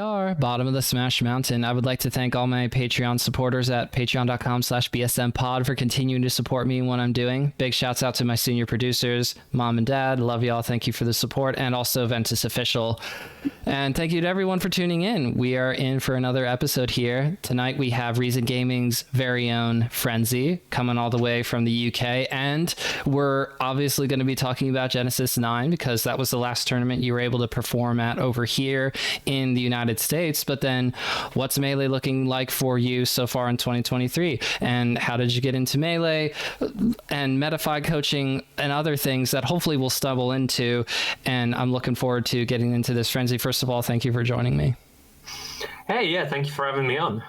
are, bottom of the Smash Mountain. I would like to thank all my Patreon supporters at patreon.com/bsmpod for continuing to support me in what I'm doing. Big shouts out to my senior producers, Mom and Dad. Love y'all. Thank you for the support. And also Ventus Official. And thank you to everyone for tuning in. We are in for another episode here. Tonight we have Reason Gaming's very own Frenzy coming all the way from the UK. And we're obviously going to be talking about Genesis 9 because that was the last tournament you were able to perform at over here in the United States. But then what's Melee looking like for you so far in 2023? And how did you get into Melee and Metafy coaching and other things that hopefully we'll stumble into? And I'm looking forward to getting into this. Frenzy, first of all, thank you for joining me. Hey, yeah, thank you for having me on.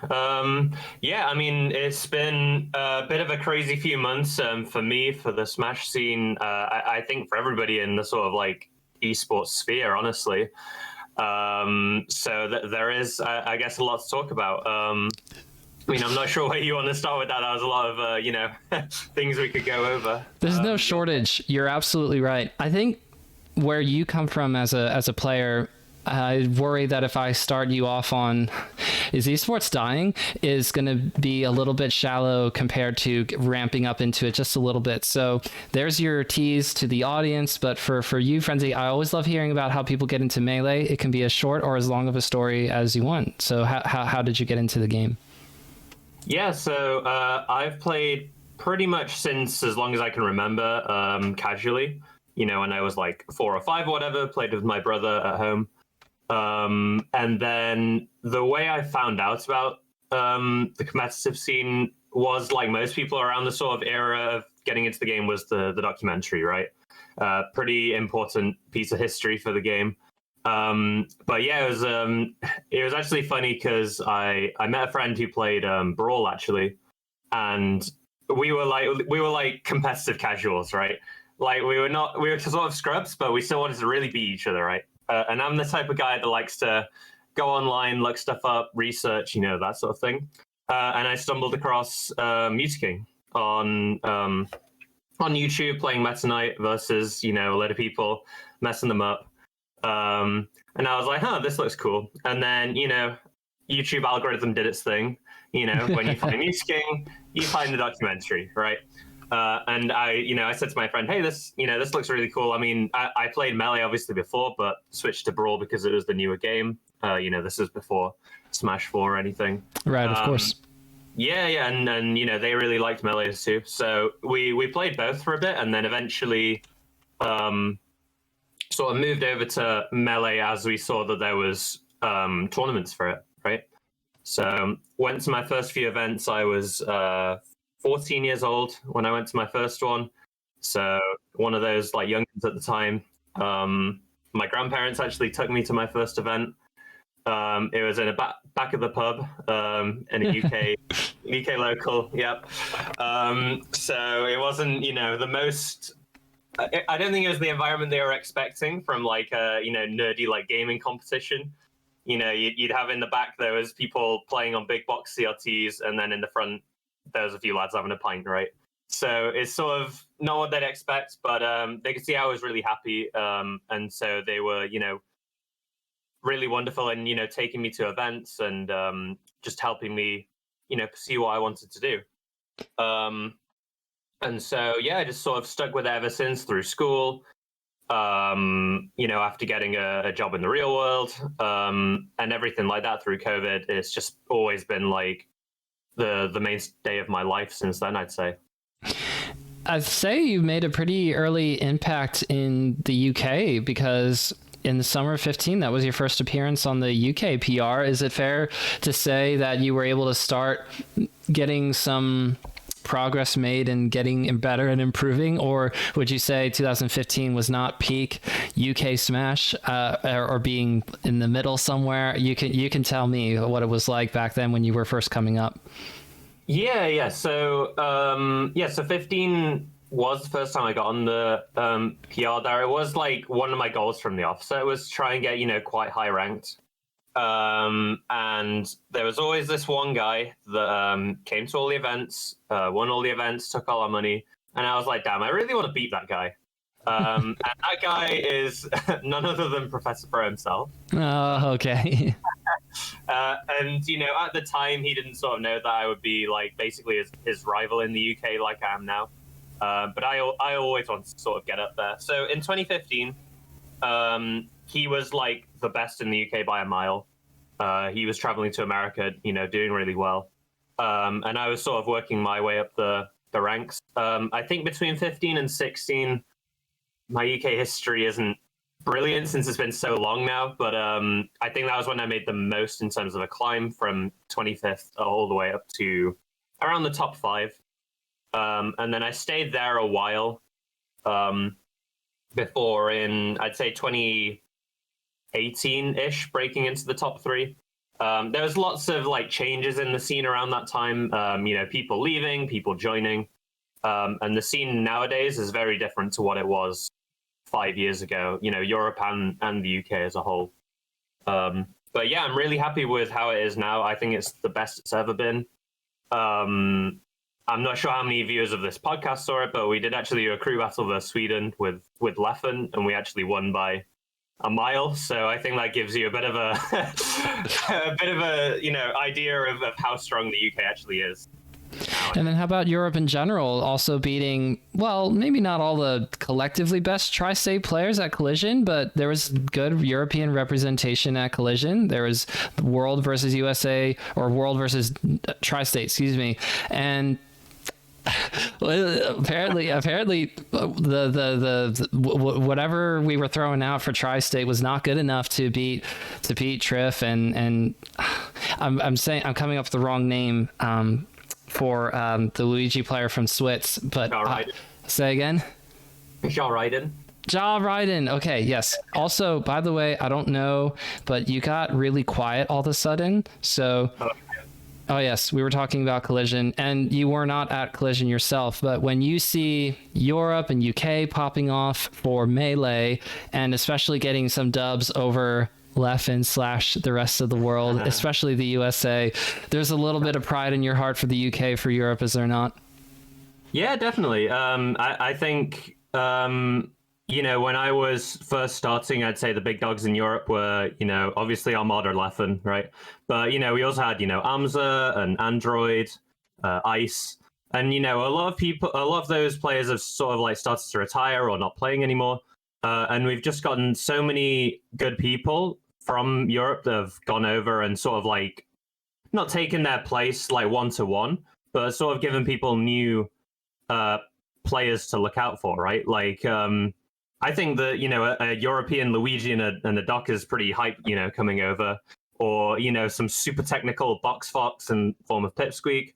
Yeah, I mean, it's been a bit of a crazy few months for me, for the Smash scene. I think for everybody in the sort of like esports sphere, honestly. So there is, I guess, a lot to talk about. I mean, I'm not sure where you want to start with that. That was a lot of, things we could go over. There's no shortage. You're absolutely right. I think where you come from as a player, I worry that if I start you off on is esports dying is going to be a little bit shallow compared to ramping up into it just a little bit. So there's your tease to the audience. But for you, Frenzy, I always love hearing about how people get into Melee. It can be as short or as long of a story as you want. So how did you get into the game? Yeah, so I've played pretty much since as long as I can remember, casually. When I was like 4 or 5 or whatever, played with my brother at home. And then the way I found out about the competitive scene was, like most people around the sort of era of getting into the game, was the documentary, right? Pretty important piece of history for the game. But yeah, it was actually funny because I met a friend who played Brawl actually, and we were like competitive casuals, right? Like we were sort of scrubs, but we still wanted to really beat each other, right? And I'm the type of guy that likes to go online, look stuff up, research, that sort of thing. And I stumbled across Mutaking on YouTube, playing Meta Knight versus, a lot of people, messing them up. And I was like, this looks cool. And then, YouTube algorithm did its thing. When you find Mutaking, you find the documentary, right? And I said to my friend, hey, this looks really cool. I mean, I played Melee obviously before, but switched to Brawl because it was the newer game. This is before Smash 4 or anything. Right, of course. Yeah, and they really liked Melee too. So we played both for a bit, and then eventually sort of moved over to Melee as we saw that there was tournaments for it, right? So went to my first few events. I was 14 years old when I went to my first one. So one of those like youngins at the time. My grandparents actually took me to my first event. It was in a back of the pub in a UK local. Yep. So it wasn't, the most. I don't think it was the environment they were expecting from like a nerdy like gaming competition. You'd have in the back there was people playing on big box CRTs, and then in the front there was a few lads having a pint, right? So it's sort of not what they'd expect, but they could see I was really happy, and so they were, really wonderful in taking me to events and just helping me, pursue what I wanted to do. And so yeah, I just sort of stuck with it ever since through school. After getting a job in the real world, and everything like that through COVID, it's just always been like the mainstay of my life since then, I'd say. I'd say you made a pretty early impact in the UK because in the summer of 15, that was your first appearance on the UK PR. Is it fair to say that you were able to start getting some progress made and getting better and improving, or would you say 2015 was not peak UK Smash, or being in the middle somewhere? You can tell me what it was like back then when you were first coming up. Yeah. So 15 was the first time I got on the PR there. It was like one of my goals from the offset was try and get quite high ranked. And there was always this one guy that came to all the events, won all the events, took all our money, and I was like, damn, I really want to beat that guy. And that guy is none other than Professor Pro himself. Oh, okay. And at the time, he didn't sort of know that I would be like basically his rival in the UK, like I am now. But I always wanted to sort of get up there. So in 2015, he was like the best in the UK by a mile. He was traveling to America, doing really well. And I was sort of working my way up the ranks. I think between 15 and 16, my UK history isn't brilliant since it's been so long now. But I think that was when I made the most in terms of a climb from 25th all the way up to around the top 5. And then I stayed there a while before in, I'd say, 2018-ish, breaking into the top 3. There was lots of like changes in the scene around that time. People leaving, people joining, and the scene nowadays is very different to what it was 5 years ago. Europe and the UK as a whole. But yeah, I'm really happy with how it is now. I think it's the best it's ever been. I'm not sure how many viewers of this podcast saw it, but we did actually do a crew battle versus Sweden with Leffen, and we actually won by a mile. So I think that gives you a bit of a idea of how strong the UK actually is. And then how about Europe in general, also beating, well, maybe not all the collectively best Tri-State players at Collision, but there was good European representation at Collision. There was World versus USA, or World versus Tri-State, excuse me. And apparently the whatever we were throwing out for Tri-State was not good enough to beat Triff, and I'm saying I'm coming up with the wrong name for the Luigi player from Switz, but say again. Ja Ryden. Okay, yes. Also, by the way, I don't know, but you got really quiet all of a sudden. So, oh yes, we were talking about Collision, and you were not at Collision yourself, but when you see Europe and UK popping off for Melee, and especially getting some dubs over Leffen / the rest of the world, especially the USA, there's a little bit of pride in your heart for the UK, for Europe, is there not? Yeah, definitely. I think, when I was first starting, I'd say the big dogs in Europe were, obviously Armada Leffen, right? But, we also had, Amza and Android, Ice. And, a lot of those players have sort of like started to retire or not playing anymore. And we've just gotten so many good people from Europe that have gone over and sort of like not taken their place like 1-to-1, but sort of given people new players to look out for, right? Like, I think that, a European Luigi and a Doc is pretty hype, coming over, or, some super technical Box Fox in form of Pipsqueak.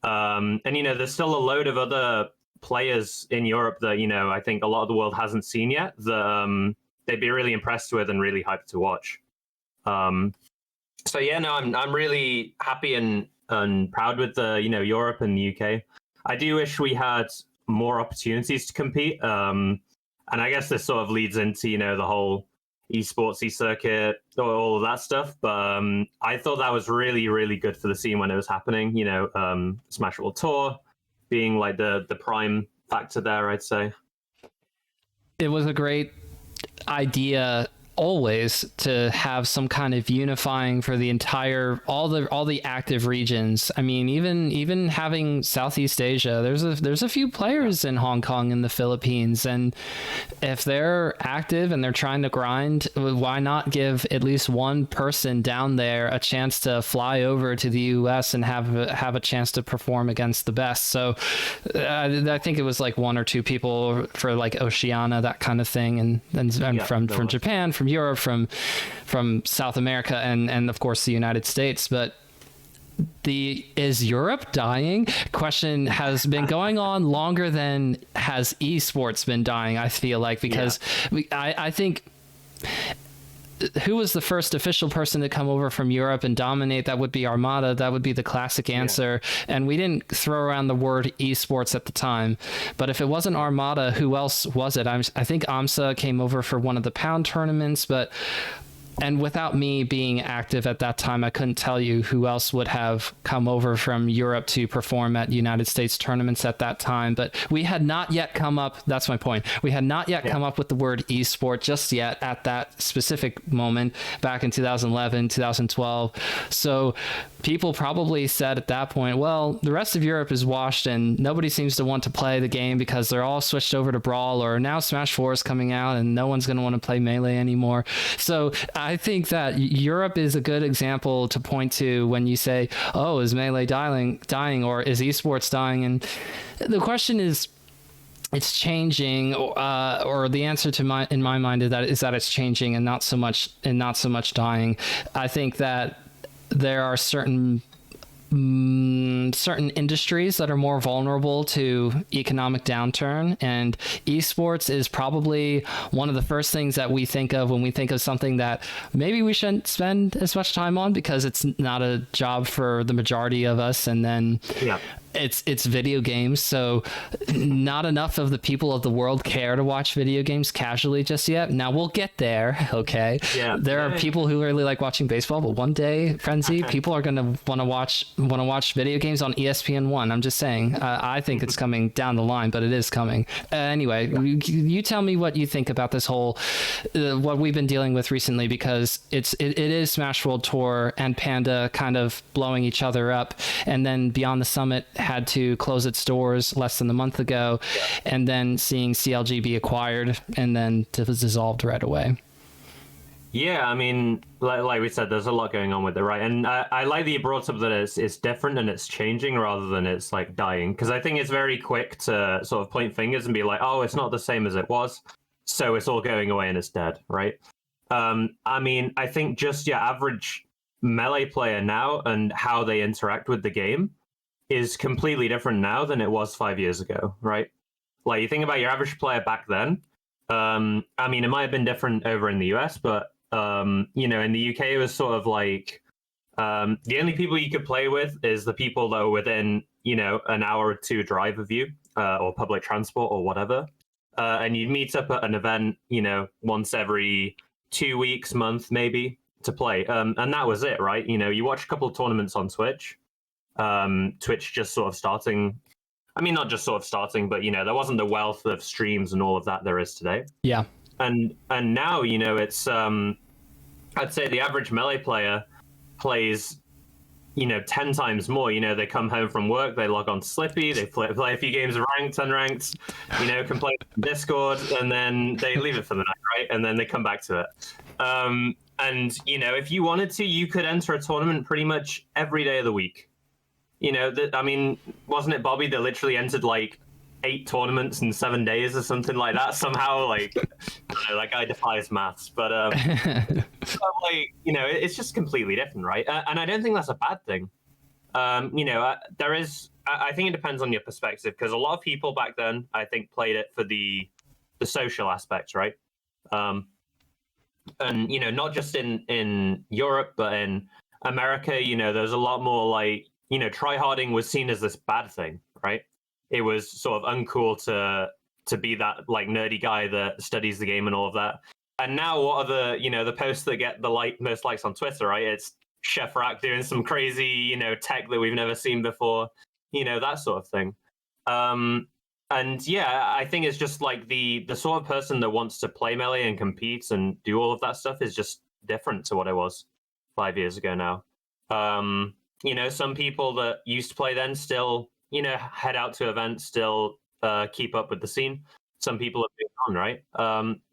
And, there's still a load of other players in Europe that, I think a lot of the world hasn't seen yet that they'd be really impressed with and really hyped to watch. So yeah, no, I'm really happy and proud with the, Europe and the UK. I do wish we had more opportunities to compete. And I guess this sort of leads into, the whole esportsy circuit, all of that stuff. But I thought that was really, really good for the scene when it was happening. Smash World Tour being like the prime factor there, I'd say. It was a great idea always to have some kind of unifying for the entire all the active regions. I mean, even having Southeast Asia, there's a few players in Hong Kong and the Philippines, and if they're active and they're trying to grind, why not give at least one person down there a chance to fly over to the US and have a chance to perform against the best? So I think it was like 1 or 2 people for like Oceania, that kind of thing, and from Japan, from Europe, from South America, and of course the United States. But is Europe dying question has been going on longer than has esports been dying, I feel like, because I think who was the first official person to come over from Europe and dominate? That would be Armada. That would be the classic answer. Yeah. And we didn't throw around the word esports at the time. But if it wasn't Armada, who else was it? I think AMSA came over for one of the Pound tournaments, but and without me being active at that time, I couldn't tell you who else would have come over from Europe to perform at United States tournaments at that time. But we had not yet come up. That's my point. We had not yet come up with the word esport just yet at that specific moment back in 2011, 2012. So people probably said at that point, well, the rest of Europe is washed and nobody seems to want to play the game because they're all switched over to Brawl, or now Smash 4 is coming out and no one's going to want to play Melee anymore. So I think that Europe is a good example to point to when you say, oh, is Melee dying, or is esports dying? And the question is, it's changing, or the answer to in my mind is that it's changing and not so much dying. I think that there are certain industries that are more vulnerable to economic downturn, and esports is probably one of the first things that we think of when we think of something that maybe we shouldn't spend as much time on because it's not a job for the majority of us. And then it's video games, so not enough of the people of the world care to watch video games casually just yet. Now we'll get there. Okay. There are people who really like watching baseball, but one day, Frenzy, people are going to want to watch video games on ESPN1. I'm just saying. I think it's coming down the line, but it is coming. Anyway, you tell me what you think about this whole what we've been dealing with recently, because it is Smash World Tour and Panda kind of blowing each other up, and then Beyond the Summit had to close its doors less than a month ago, and then seeing CLG be acquired and then it was dissolved right away. Yeah, I mean, like we said, there's a lot going on with it, right? And I like that you brought up that it's different and it's changing rather than it's like dying, because I think it's very quick to sort of point fingers and be like, oh, it's not the same as it was, so it's all going away and it's dead, right? I mean, I think just your average Melee player now and how they interact with the game is completely different now than it was 5 years ago, right? Like, you think about your average player back then. I mean, it might have been different over in the US, but you know, in the UK, it was sort of like the only people you could play with is the people that were within, you know, an hour or two drive of you, or public transport or whatever. And you'd meet up at an event, you know, once every 2 weeks, month maybe, to play. And that was it, right? You know, you watch a couple of tournaments on Twitch. Twitch just sort of starting. I mean, not just sort of starting, but, you know, there wasn't the wealth of streams and all of that there is today. Yeah. And now, you know, it's I'd say the average Melee player plays, you know, 10 times more. You know, they come home from work, they log on to Slippy, they play a few games of ranked, unranked, you know, can play Discord, and then they leave it for the night, right? And then they come back to it. And, you know, if you wanted to, you could enter a tournament pretty much every day of the week. You know, I mean, wasn't it Bobby that literally entered like 8 tournaments in 7 days or something like that? Somehow, like, I don't know, that guy defies maths. But, like, you know, it's just completely different, right? And I don't think that's a bad thing. You know, there is. I think it depends on your perspective, because a lot of people back then, I think, played it for the social aspect, right? And, you know, not just in Europe, but in America, you know, there's a lot more like, you know, tryharding was seen as this bad thing, right? It was sort of uncool to be that like nerdy guy that studies the game and all of that. And now, what are the, you know, the posts that get the most likes on Twitter, right? It's Chef Rack doing some crazy, you know, tech that we've never seen before, you know, that sort of thing. And yeah, I think it's just like the sort of person that wants to play Melee and compete and do all of that stuff is just different to what it was 5 years ago now. You know, some people that used to play then still, you know, head out to events, still keep up with the scene. Some people have moved on, right?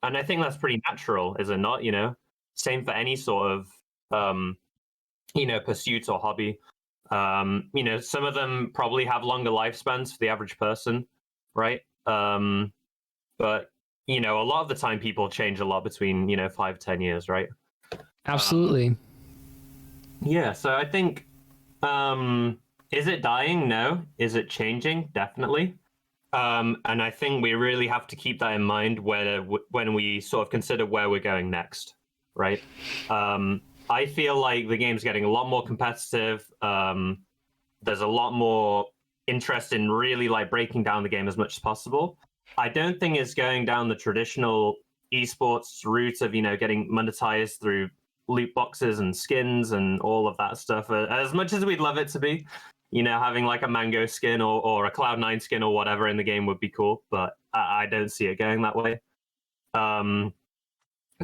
And I think that's pretty natural, is it not? You know, same for any sort of, you know, pursuit or hobby. You know, some of them probably have longer lifespans for the average person, right? But, you know, a lot of the time people change a lot between, you know, 5-10 years, right? Absolutely. Yeah, so I think, is it dying? No. Is it changing? Definitely. And I think we really have to keep that in mind when we sort of consider where we're going next, right? I feel like the game's getting a lot more competitive. There's a lot more interest in really like breaking down the game as much as possible. I don't think it's going down the traditional esports route of, you know, getting monetized through loot boxes and skins and all of that stuff. As much as we'd love it to be, having like a Mango skin or a Cloud9 skin or whatever in the game would be cool, but I don't see it going that way.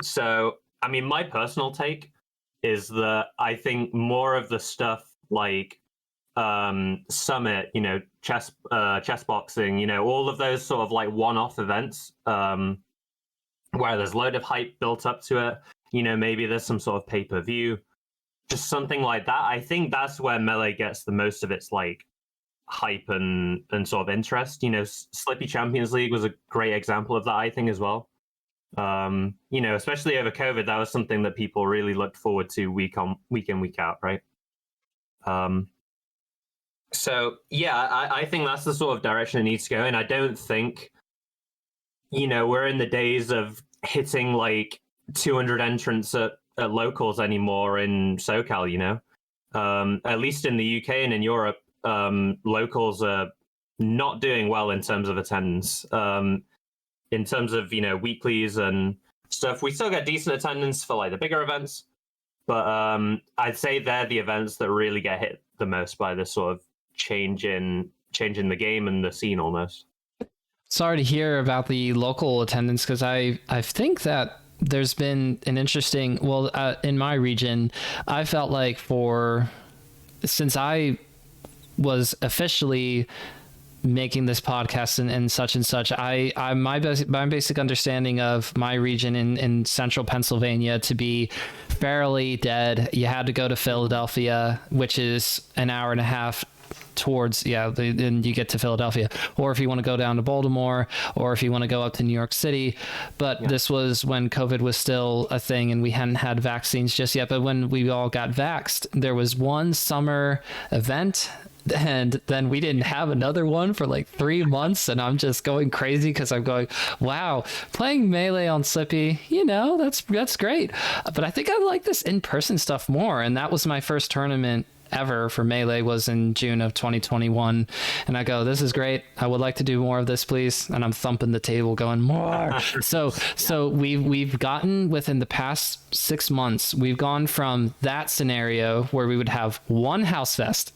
So, I mean, my personal take is that I think more of the stuff like Summit, chess boxing, all of those sort of like one-off events where there's a load of hype built up to it. Maybe there's some sort of pay-per-view, just something like that. I think that's where Melee gets the most of its like hype and sort of interest. Slippy Champions League was a great example of that, I think, as well. Especially over COVID, that was something that people really looked forward to week in, week out, right? So yeah, I think that's the sort of direction it needs to go in. I don't think, we're in the days of hitting like 200 entrants at locals anymore in SoCal, at least in the UK and in Europe, locals are not doing well in terms of attendance. In terms of, weeklies and stuff, we still get decent attendance for like the bigger events, but I'd say they're the events that really get hit the most by this sort of change in the game and the scene almost. Sorry to hear about the local attendance, because I think that there's been an interesting, in my region, I felt like since I was officially making this podcast and such, my basic understanding of my region in central Pennsylvania to be fairly dead. You had to go to Philadelphia, which is an hour and a half towards, then you get to Philadelphia, or if you want to go down to Baltimore, or if you want to go up to New York City. But this was when COVID was still a thing and we hadn't had vaccines just yet. But when we all got vaxxed, there was one summer event, and then we didn't have another one for like 3 months, and I'm just going crazy because I'm going, wow, playing Melee on Slippy, that's great, but I think I like this in-person stuff more. And that was my first tournament ever for Melee, was in June of 2021, and I go, this is great, I would like to do more of this, please. And I'm thumping the table going, more. So we've gotten, within the past 6 months, we've gone from that scenario where we would have one house fest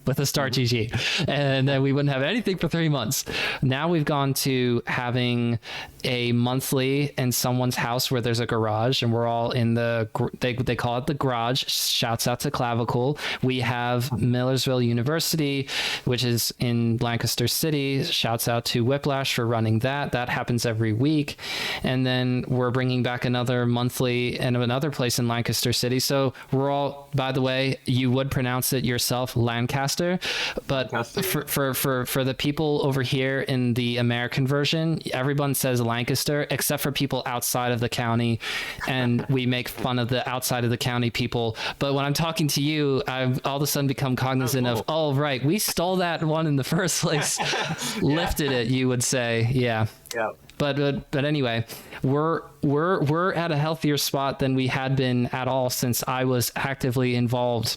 with a Start GG, and then we wouldn't have anything for 3 months. Now we've gone to having a monthly in someone's house where there's a garage, and we're all in they call it the garage. Shouts out to Clavicle. We have Millersville University, which is in Lancaster City. Shouts out to Whiplash for running that. That happens every week. And then we're bringing back another monthly in another place in Lancaster City. So we're all, by the way, you would pronounce it yourself, Lancaster, but for the people over here in the American version, everyone says Lancaster except for people outside of the county, and we make fun of the outside of the county people. But when I'm talking to you, I've all of a sudden become cognizant of, oh right, we stole that one in the first place. Lifted it, you would say. Yeah. But anyway, we're at a healthier spot than we had been at all since I was actively involved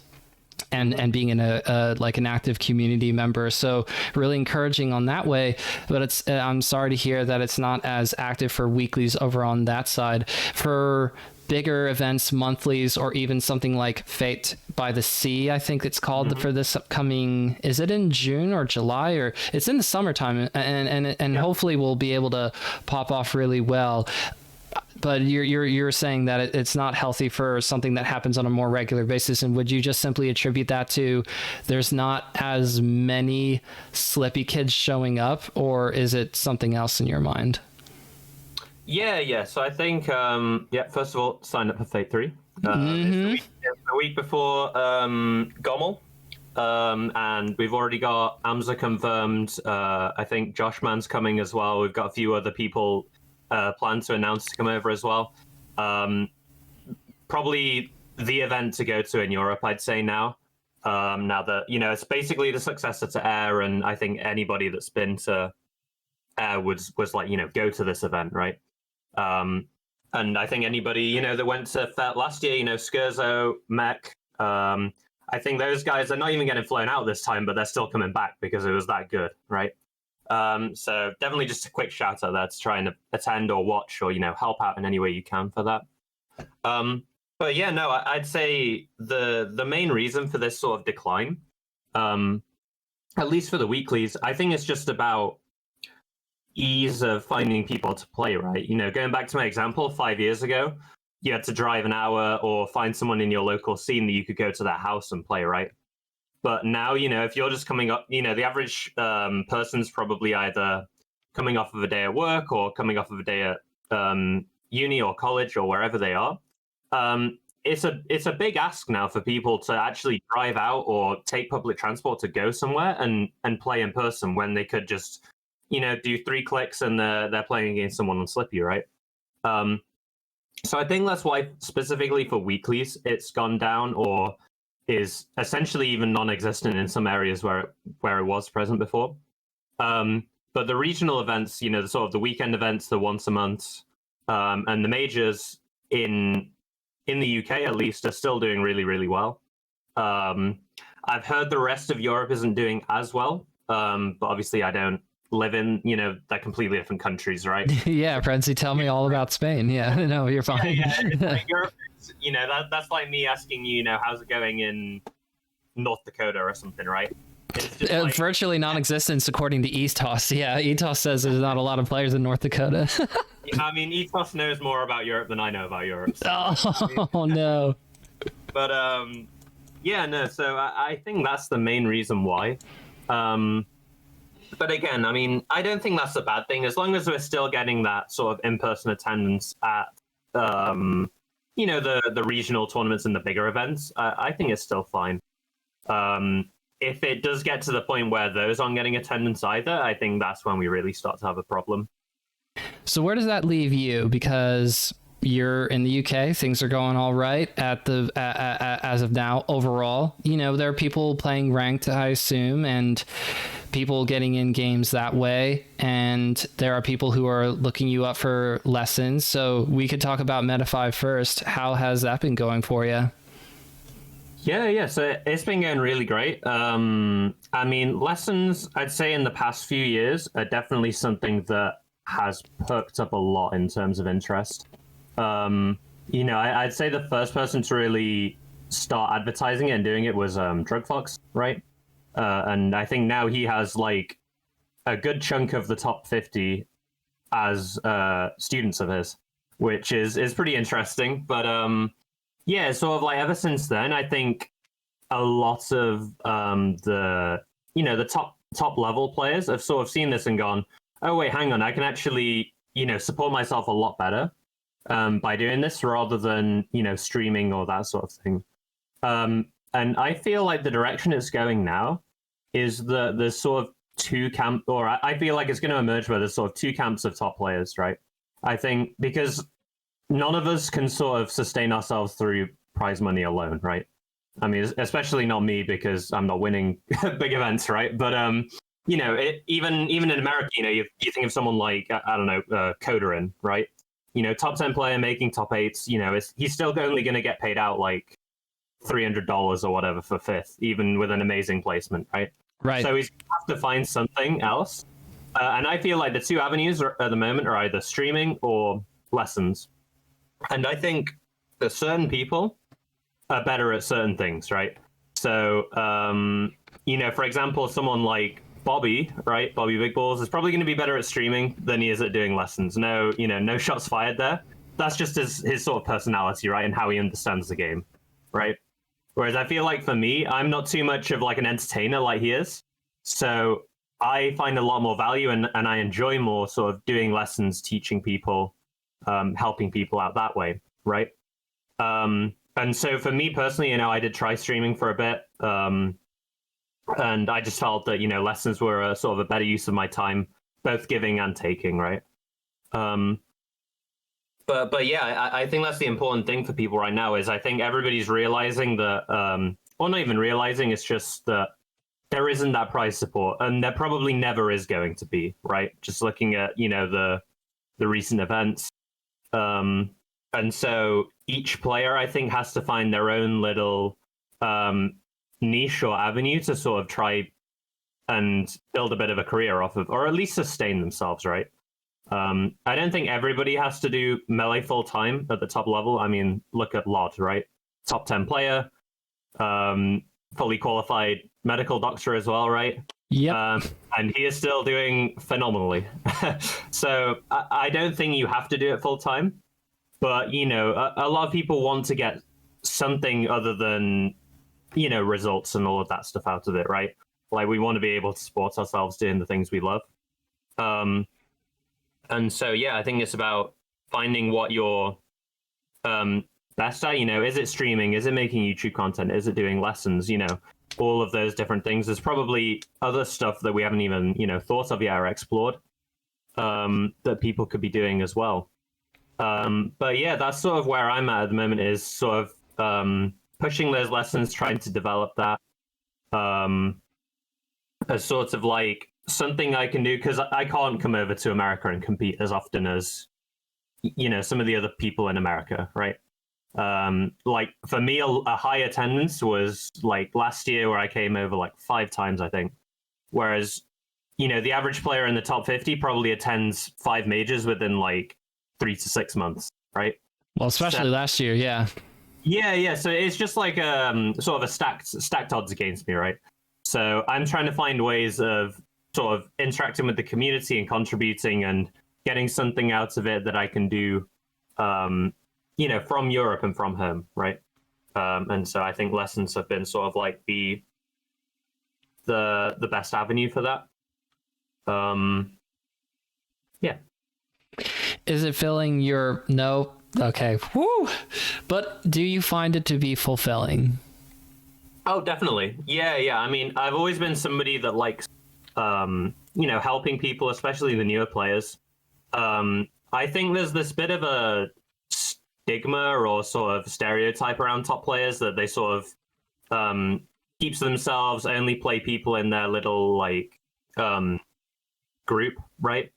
and being in an active community member. So really encouraging on that way. But I'm sorry to hear that it's not as active for weeklies over on that side. For bigger events, monthlies, or even something like Fate by the Sea, I think it's called, for this upcoming, is it in June or July, or it's in the summertime, and hopefully we'll be able to pop off really well. But you're saying that it's not healthy for something that happens on a more regular basis, and would you just simply attribute that to there's not as many Slippy kids showing up, or is it something else in your mind? Yeah. So I think, first of all, sign up for Fate 3. It's the week before Gommel, and we've already got Amza confirmed. I think Josh Man's coming as well. We've got a few other people plan to announce to come over as well. Probably the event to go to in Europe, I'd say now. Now that, it's basically the successor to Air, and I think anybody that's been to Air was like, go to this event, right? And I think anybody, that went to FET last year, Skurzo, Mech, I think those guys are not even getting flown out this time, but they're still coming back because it was that good, right? So definitely just a quick shout out there to try and attend or watch or, help out in any way you can for that. But yeah, no, I'd say the main reason for this sort of decline, um, at least for the weeklies, I think it's just about ease of finding people to play, right? Going back to my example, 5 years ago, you had to drive an hour or find someone in your local scene that you could go to their house and play, right? But now, if you're just coming up, the average person's probably either coming off of a day at work or coming off of a day at uni or college or wherever they are. It's a big ask now for people to actually drive out or take public transport to go somewhere and play in person when they could just do 3 clicks and they're playing against someone on Slippy, right? So I think that's why specifically for weeklies it's gone down or is essentially even non-existent in some areas where it was present before. But the regional events, the sort of the weekend events, the once a month, and the majors in the UK at least are still doing really, really well. I've heard the rest of Europe isn't doing as well, but obviously I don't live in, they're completely different countries, right? Yeah, Frenzy, tell me all about Spain. Yeah, no, you're fine. Yeah, it's like Europe, that's like me asking you, how's it going in North Dakota or something, right? It's just like, virtually non-existence according to Eastos. Yeah, Eastos says there's not a lot of players in North Dakota. I mean, Ethos knows more about Europe than I know about Europe. So. Oh no. But yeah, no. So I think that's the main reason why. But again, I mean, I don't think that's a bad thing as long as we're still getting that sort of in-person attendance at, the regional tournaments and the bigger events. I think it's still fine. If it does get to the point where those aren't getting attendance either, I think that's when we really start to have a problem. So where does that leave you? Because you're in the UK, things are going all right as of now overall. There are people playing ranked, I assume, and people getting in games that way, and there are people who are looking you up for lessons. So we could talk about Meta 5 first. How has that been going for you? Yeah. So it's been going really great. I mean, lessons, I'd say in the past few years are definitely something that has perked up a lot in terms of interest. I'd say the first person to really start advertising it and doing it was Drug Fox, right? And I think now he has like a good chunk of the top 50 as students of his, which is pretty interesting. But yeah, sort of like ever since then, I think a lot of the top level players have sort of seen this and gone, oh wait, hang on, I can actually support myself a lot better by doing this rather than streaming or that sort of thing. And I feel like the direction it's going now is there's sort of two camp, or I feel like it's going to emerge where there's sort of two camps of top players, right? I think because none of us can sort of sustain ourselves through prize money alone, right? I mean, especially not me because I'm not winning big events, right? But even in America, you think of someone like I don't know, Coderin, right? Top 10 player making top 8s. He's still only going to get paid out like $300 or whatever for fifth, even with an amazing placement, right? Right. So he's have to find something else. And I feel like the two avenues at the moment are either streaming or lessons. And I think that certain people are better at certain things, right? So, for example, someone like Bobby, right? Bobby Big Balls is probably going to be better at streaming than he is at doing lessons. No shots fired there. That's just his sort of personality, right? And how he understands the game, right? Whereas I feel like for me, I'm not too much of like an entertainer like he is. So I find a lot more value and I enjoy more sort of doing lessons, teaching people, helping people out that way, right? And so for me personally, I did try streaming for a bit. And I just felt that, lessons were a sort of a better use of my time, both giving and taking, right? But yeah, I think that's the important thing for people right now is I think everybody's realizing that, or not even realizing, it's just that there isn't that prize support, and there probably never is going to be, right? Just looking at, the recent events. And so each player, I think, has to find their own little niche or avenue to sort of try and build a bit of a career off of, or at least sustain themselves, right? I don't think everybody has to do melee full time at the top level. I mean, look at Lud, right? Top 10 player, fully qualified medical doctor as well, right? Yep. And he is still doing phenomenally. So I don't think you have to do it full time, but a lot of people want to get something other than results and all of that stuff out of it, right? Like we want to be able to support ourselves doing the things we love. And so yeah, I think it's about finding what you're best at. Is it streaming? Is it making YouTube content? Is it doing lessons? All of those different things. There's probably other stuff that we haven't even thought of yet or explored that people could be doing as well. But yeah, that's sort of where I'm at the moment, is sort of pushing those lessons, trying to develop that as sort of like something I can do, because I can't come over to America and compete as often as some of the other people in America, right? Like for me, a high attendance was like last year, where I came over like 5 times, I think. Whereas, the average player in the top 50 probably attends 5 majors within like 3 to 6 months, right? Well, especially last year, yeah. Yeah. So it's just like sort of a stacked odds against me, right? So I'm trying to find ways of sort of interacting with the community and contributing and getting something out of it that I can do, from Europe and from home, right? And so I think lessons have been sort of like the best avenue for that. Yeah. Is it filling your no? Okay. Woo! But do you find it to be fulfilling? Oh, definitely. Yeah. I mean, I've always been somebody that likes, helping people, especially the newer players. I think there's this bit of a stigma or sort of stereotype around top players that they sort of keeps themselves, only play people in their little like group, right?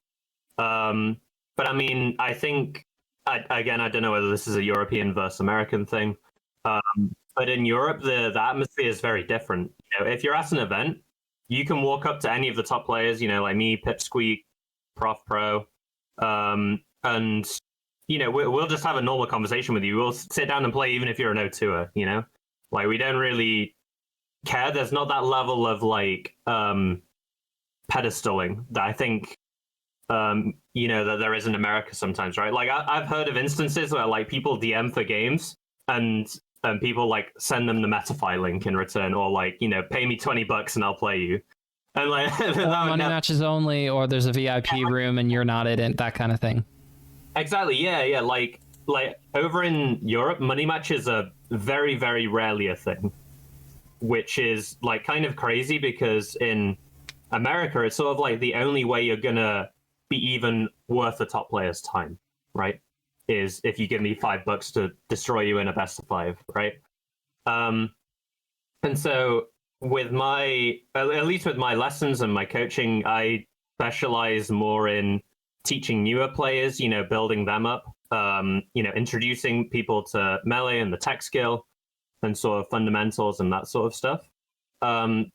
But I mean, I think I don't know whether this is a European versus American thing, but in Europe the atmosphere is very different. If you're at an event, you can walk up to any of the top players, like me, Pipsqueak, Prof Pro, and we'll just have a normal conversation with you. We'll sit down and play even if you're an O2er, like we don't really care. There's not that level of like pedestaling that I think that there is in America sometimes, right? Like I've heard of instances where like people DM for games and people like send them the Metafy link in return, or like pay me $20 and I'll play you. And like money matches only, or there's a VIP room and you're not in it, that kind of thing. Exactly. Yeah. Like over in Europe, money matches are very, very rarely a thing, which is like kind of crazy, because in America, it's sort of like the only way you're gonna be even worth a top player's time, right? Is if you give me $5 to destroy you in a best of 5, right? And so with at least with my lessons and my coaching, I specialize more in teaching newer players, building them up, introducing people to melee and the tech skill and sort of fundamentals and that sort of stuff.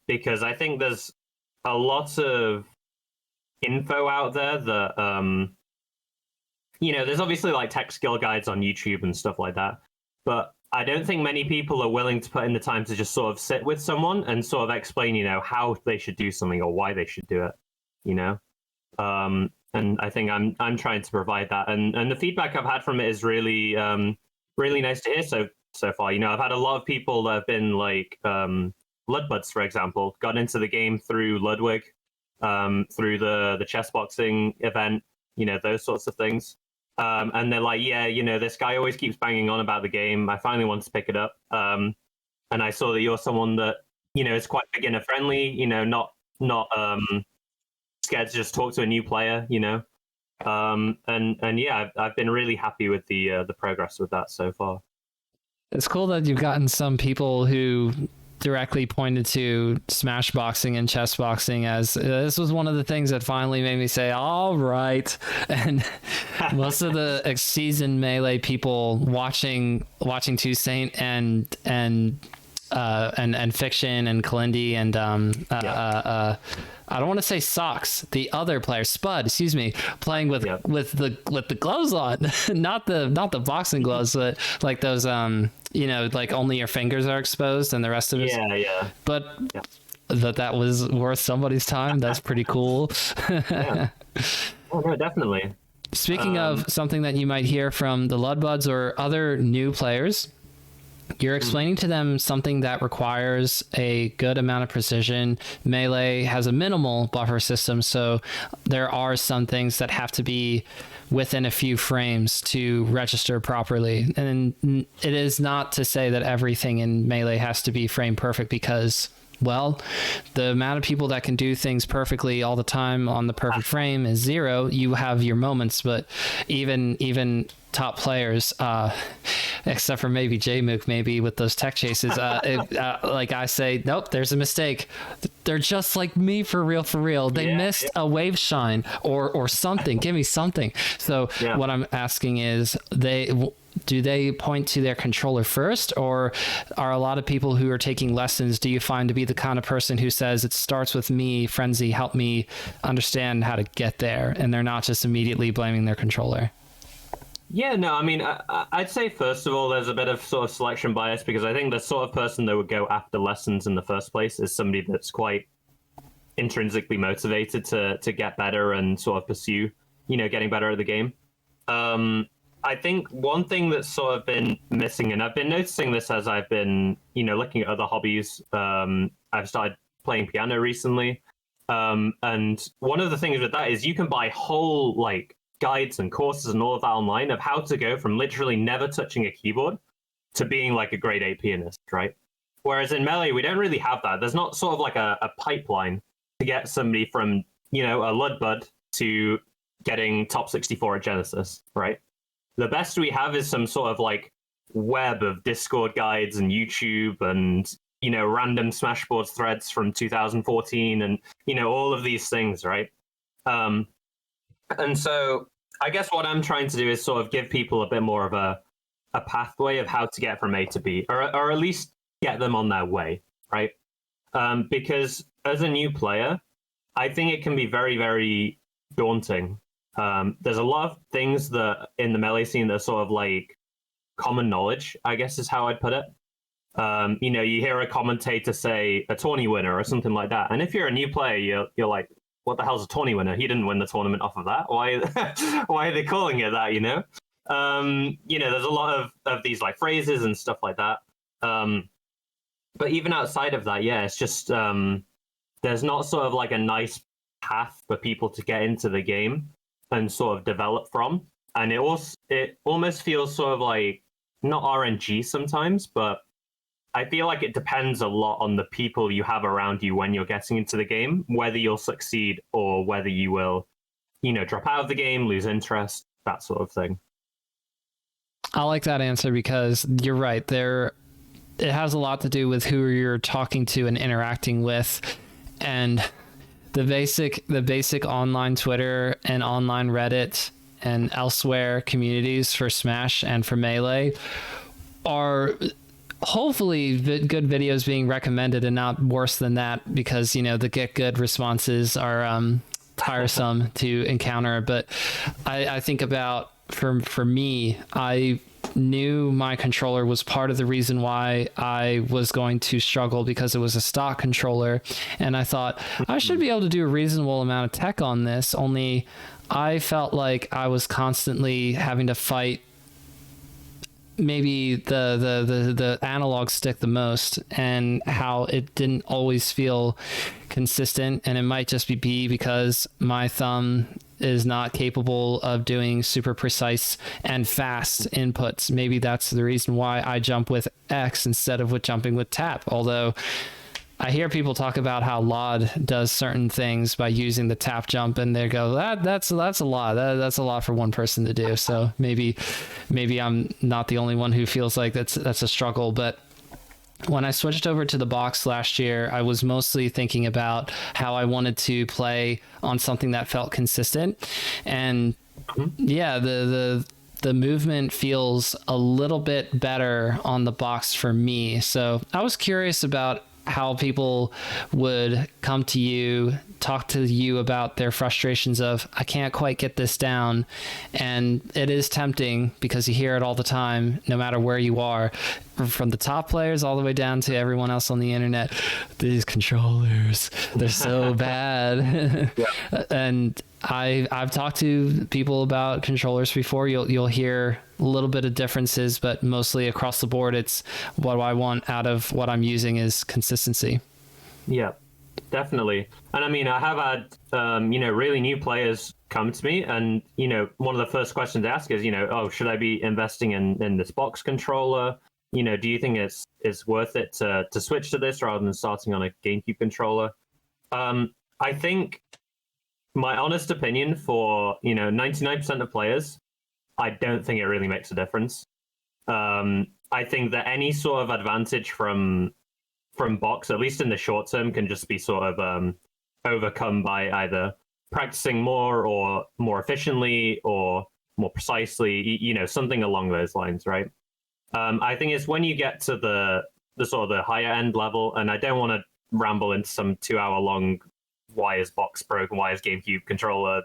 Because I think there's a lot of info out there that, there's obviously like tech skill guides on YouTube and stuff like that, but I don't think many people are willing to put in the time to just sort of sit with someone and sort of explain, how they should do something or why they should do it, and I think I'm trying to provide that, and the feedback I've had from it is really really nice to hear so far. I've had a lot of people that have been like Lud Buds, for example, got into the game through Ludwig, through the chess boxing event, those sorts of things. And they're like, yeah, this guy always keeps banging on about the game. I finally wanted to pick it up. And I saw that you're someone that, is quite beginner friendly, not scared to just talk to a new player, and yeah, I've been really happy with the progress with that so far. It's cool that you've gotten some people who directly pointed to smash boxing and chess boxing as this was one of the things that finally made me say, all right. And most of the seasoned melee people watching Toussaint and and Fiction and Kalindi and I don't want to say Socks, the other player, Spud, excuse me, playing with the gloves on, not the boxing gloves, but like those like only your fingers are exposed and the rest of it. But that was worth somebody's time. That's pretty cool. Yeah. Oh no, definitely. Speaking of something that you might hear from the Lud Buds or other new players, you're explaining to them something that requires a good amount of precision. Melee has a minimal buffer system, so there are some things that have to be within a few frames to register properly. And it is not to say that everything in Melee has to be frame perfect, because, well, the amount of people that can do things perfectly all the time on the perfect frame is zero. You have your moments, but even top players, except for maybe Jmook, maybe with those tech chases, like I say, nope, there's a mistake. They're just like me, for real. They missed a wave shine or something. Give me something. So what I'm asking is, do they point to their controller first, or are a lot of people who are taking lessons, do you find to be the kind of person who says, it starts with me, Frenzy, help me understand how to get there, and they're not just immediately blaming their controller? Yeah, no, I mean, I'd say, first of all, there's a bit of sort of selection bias, because I think the sort of person that would go after lessons in the first place is somebody that's quite intrinsically motivated to get better and sort of pursue, getting better at the game. I think one thing that's sort of been missing, and I've been noticing this as I've been, looking at other hobbies. I've started playing piano recently. And one of the things with that is you can buy whole, guides and courses and all of that online of how to go from literally never touching a keyboard to being like a grade 8 pianist, right? Whereas in Melee, we don't really have that. There's not sort of like a pipeline to get somebody from, a Lud Bud to getting top 64 at Genesis, right? The best we have is some sort of web of Discord guides and YouTube and, random Smashboards threads from 2014 and, all of these things, right? And so I guess what I'm trying to do is sort of give people a bit more of a pathway of how to get from A to B, or at least get them on their way, right? Because as a new player, I think it can be very, very daunting. There's a lot of things that in the Melee scene that are sort of common knowledge, I guess is how I'd put it. You hear a commentator say a tourney winner or something like that. And if you're a new player, you're like, what the hell's a tourney winner? He didn't win the tournament off of that. Why why are they calling it that, there's a lot of these phrases and stuff like that. But even outside of that, it's just there's not sort of a nice path for people to get into the game and sort of develop from. And it almost feels sort of not RNG sometimes, but I feel like it depends a lot on the people you have around you when you're getting into the game, whether you'll succeed or whether you will, drop out of the game, lose interest, that sort of thing. I like that answer, because you're right. It has a lot to do with who you're talking to and interacting with. And the basic online Twitter and online Reddit and elsewhere communities for Smash and for Melee are hopefully good videos being recommended, and not worse than that, because the get good responses are tiresome to encounter. But I think about, for me, I knew my controller was part of the reason why I was going to struggle, because it was a stock controller, and I thought I should be able to do a reasonable amount of tech on this, only I felt like I was constantly having to fight maybe the analog stick the most, and how it didn't always feel consistent. And it might just be because my thumb is not capable of doing super precise and fast inputs. Maybe that's the reason why I jump with X instead of with jumping with tap. Although I hear people talk about how Lud does certain things by using the tap jump, and they go, that's a lot. That's a lot for one person to do. So maybe I'm not the only one who feels like that's a struggle. But when I switched over to the box last year, I was mostly thinking about how I wanted to play on something that felt consistent. And the the movement feels a little bit better on the box for me. So I was curious about how people would come to you, talk to you about their frustrations of, I can't quite get this down. And it is tempting because you hear it all the time, no matter where you are, from the top players all the way down to everyone else on the internet. These controllers, they're so bad. Yeah. And I've talked to people about controllers before. You'll hear a little bit of differences, but mostly across the board, it's what I want out of what I'm using is consistency. Yeah, definitely. And I mean, I have had, really new players come to me, and, one of the first questions they ask is, oh, should I be investing in this box controller? Do you think it's worth it to switch to this rather than starting on a GameCube controller? I think my honest opinion for, 99% of players, I don't think it really makes a difference. I think that any sort of advantage from box, at least in the short term, can just be sort of overcome by either practicing more or more efficiently or more precisely, something along those lines, right? I think it's when you get to the sort of the higher end level, and I don't want to ramble into some 2-hour long why is box broken, why is GameCube controller,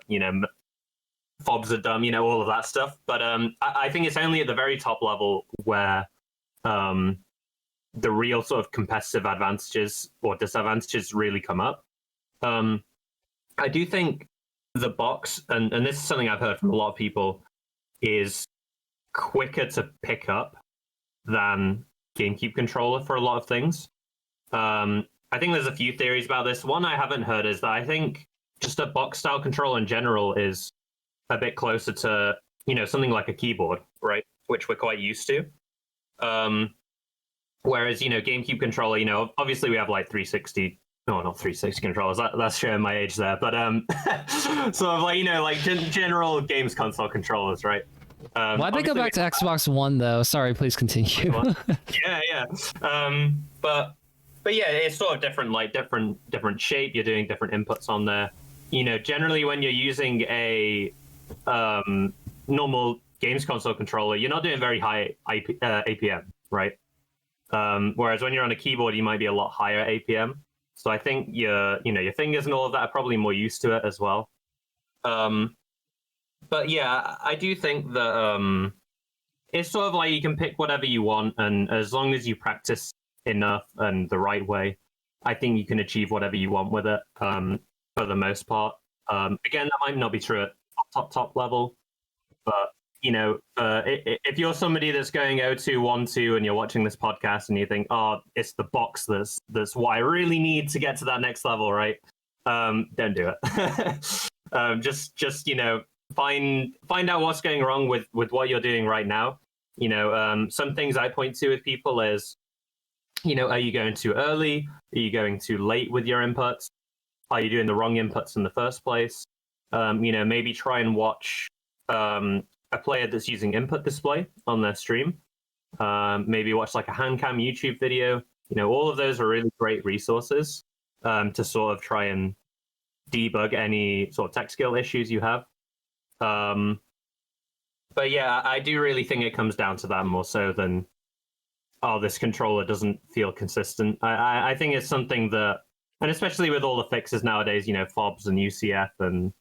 fobs are dumb, all of that stuff. But I think it's only at the very top level where the real sort of competitive advantages or disadvantages really come up. I do think the box, and this is something I've heard from a lot of people, is quicker to pick up than GameCube controller for a lot of things. I think there's a few theories about this. One I haven't heard is that I think just a box style controller in general is a bit closer to, something like a keyboard, right? Which we're quite used to. Whereas, GameCube controller, obviously we have like 360, no, not 360 controllers. That's showing my age there. But sort of like, general games console controllers, right? Why'd they go back to Xbox One though? Sorry, please continue. Yeah. But yeah, it's sort of different, like different shape. You're doing different inputs on there. Generally when you're using a normal games console controller, you're not doing very high APM, right? Whereas when you're on a keyboard, you might be a lot higher APM. So I think your fingers and all of that are probably more used to it as well. But yeah, I do think that it's sort of like you can pick whatever you want, and as long as you practice enough and the right way, I think you can achieve whatever you want with it for the most part. Again, that might not be true at top level, but if you're somebody that's going 0-2, 1-2 and you're watching this podcast and you think, oh, it's the box that's what I really need to get to that next level, right? Don't do it. Just find out what's going wrong with what you're doing right now. Some things I point to with people is, are you going too early? Are you going too late with your inputs? Are you doing the wrong inputs in the first place? Maybe try and watch a player that's using input display on their stream. Maybe watch like a hand cam YouTube video. All of those are really great resources to sort of try and debug any sort of tech skill issues you have. But yeah, I do really think it comes down to that more so than, oh, this controller doesn't feel consistent. I think it's something that, and especially with all the fixes nowadays, fobs and UCF and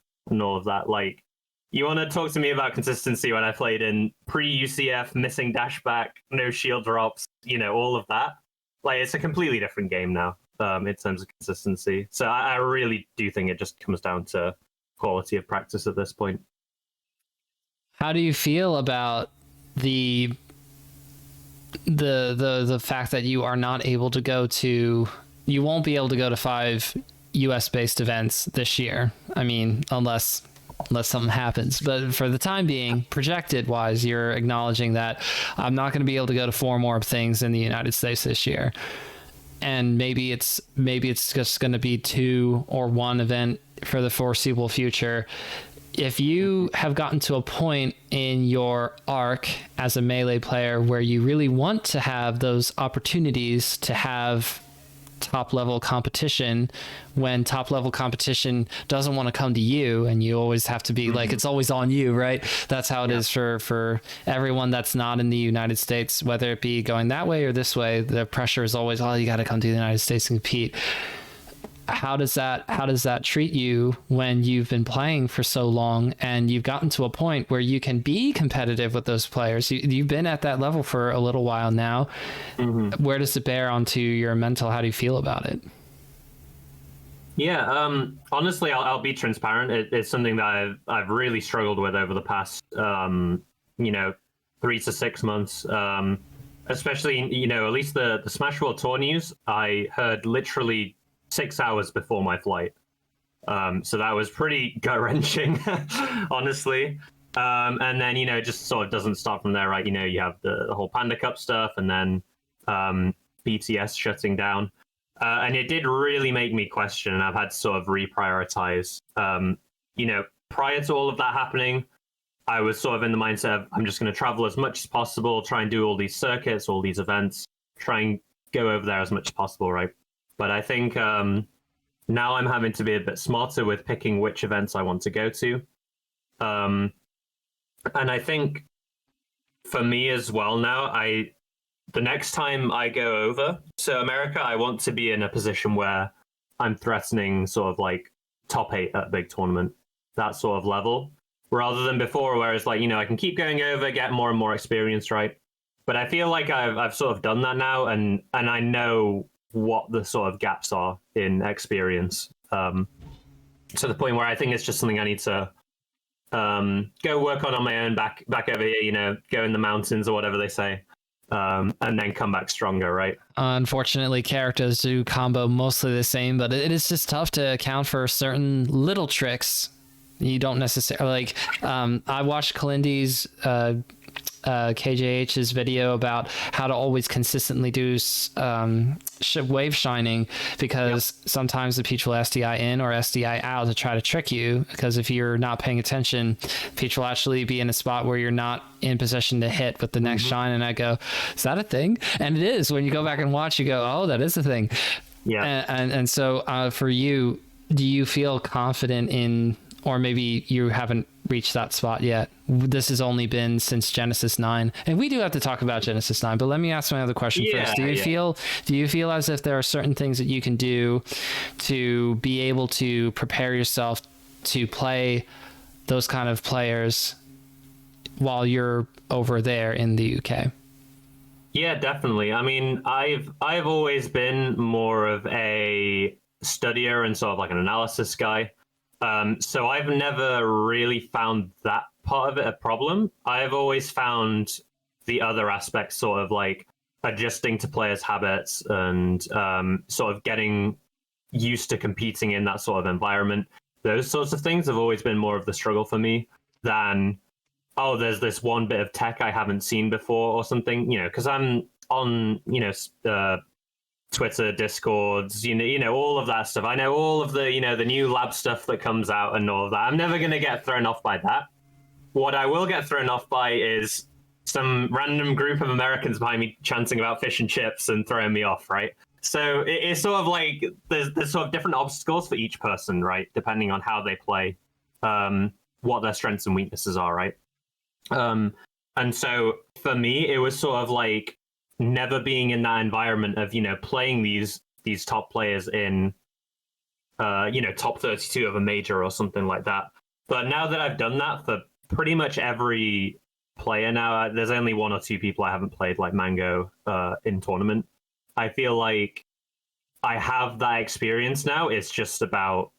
all of that, like, you want to talk to me about consistency when I played in pre-UCF, missing dashback, no shield drops, all of that. Like, it's a completely different game now in terms of consistency. So I really do think it just comes down to quality of practice at this point. How do you feel about the fact that you are not able to you won't be able to go to 5 US based events this year? I mean, unless something happens, but for the time being, projected wise, you're acknowledging that I'm not going to be able to go to 4 more things in the United States this year. And maybe it's just going to be 2 or 1 event for the foreseeable future. If you have gotten to a point in your arc as a Melee player where you really want to have those opportunities to have top level competition when top level competition doesn't want to come to you, and you always have to be like, it's always on you, right? That's how it is for everyone that's not in the United States, whether it be going that way or this way. The pressure is always, oh, you got to come to the United States and compete. How does that treat you when you've been playing for so long and you've gotten to a point where you can be competitive with those players? You've been at that level for a little while now. Where does it bear onto your mental? How do you feel about it? Yeah, honestly, I'll be transparent. It's something that I've really struggled with over the past 3 to 6 months. Especially, at least the Smash World Tour news, I heard literally 6 hours before my flight. So that was pretty gut-wrenching, honestly. And then, it just sort of doesn't stop from there, right? You have the whole Panda Cup stuff, and then BTS shutting down. And it did really make me question, and I've had to sort of reprioritize. Prior to all of that happening, I was sort of in the mindset of, I'm just going to travel as much as possible, try and do all these circuits, all these events, try and go over there as much as possible, right? But I think now I'm having to be a bit smarter with picking which events I want to go to. And I think for me as well now, the next time I go over to America, I want to be in a position where I'm threatening sort of like top 8 at a big tournament, that sort of level, rather than before where it's like, I can keep going over, get more and more experience, right? But I feel like I've sort of done that now, and I know what the sort of gaps are in experience, to the point where I think it's just something I need to go work on my own back over here, go in the mountains or whatever they say, and then come back stronger, right? Unfortunately, characters do combo mostly the same, but it is just tough to account for certain little tricks you don't necessarily like. I watched Kalindi's KJH's video about how to always consistently do wave shining, because sometimes the peach will SDI in or SDI out to try to trick you, because if you're not paying attention, peach will actually be in a spot where you're not in position to hit with the next shine. And I go, is that a thing? And it is. When you go back and watch, you go, oh, that is a thing. Yeah. And so for you, do you feel confident in, or maybe you haven't reached that spot yet? This has only been since Genesis 9, and we do have to talk about Genesis 9, but let me ask my other question first. Do you feel as if there are certain things that you can do to be able to prepare yourself to play those kind of players while you're over there in the UK? Yeah, definitely. I mean, I've always been more of a studier and sort of like an analysis guy. So I've never really found that part of it a problem. I've always found the other aspects sort of like adjusting to players' habits and sort of getting used to competing in that sort of environment. Those sorts of things have always been more of the struggle for me than, oh, there's this one bit of tech I haven't seen before or something, because I'm on, Twitter, Discords, all of that stuff. I know all of the, the new lab stuff that comes out and all of that. I'm never going to get thrown off by that. What I will get thrown off by is some random group of Americans behind me chanting about fish and chips and throwing me off, right? So it's sort of like there's sort of different obstacles for each person, right? Depending on how they play, what their strengths and weaknesses are, right? And so for me, it was sort of like never being in that environment of, playing these top players in, top 32 of a major or something like that. But now that I've done that for pretty much every player now, there's only 1 or 2 people I haven't played like Mango in tournament. I feel like I have that experience now. It's just about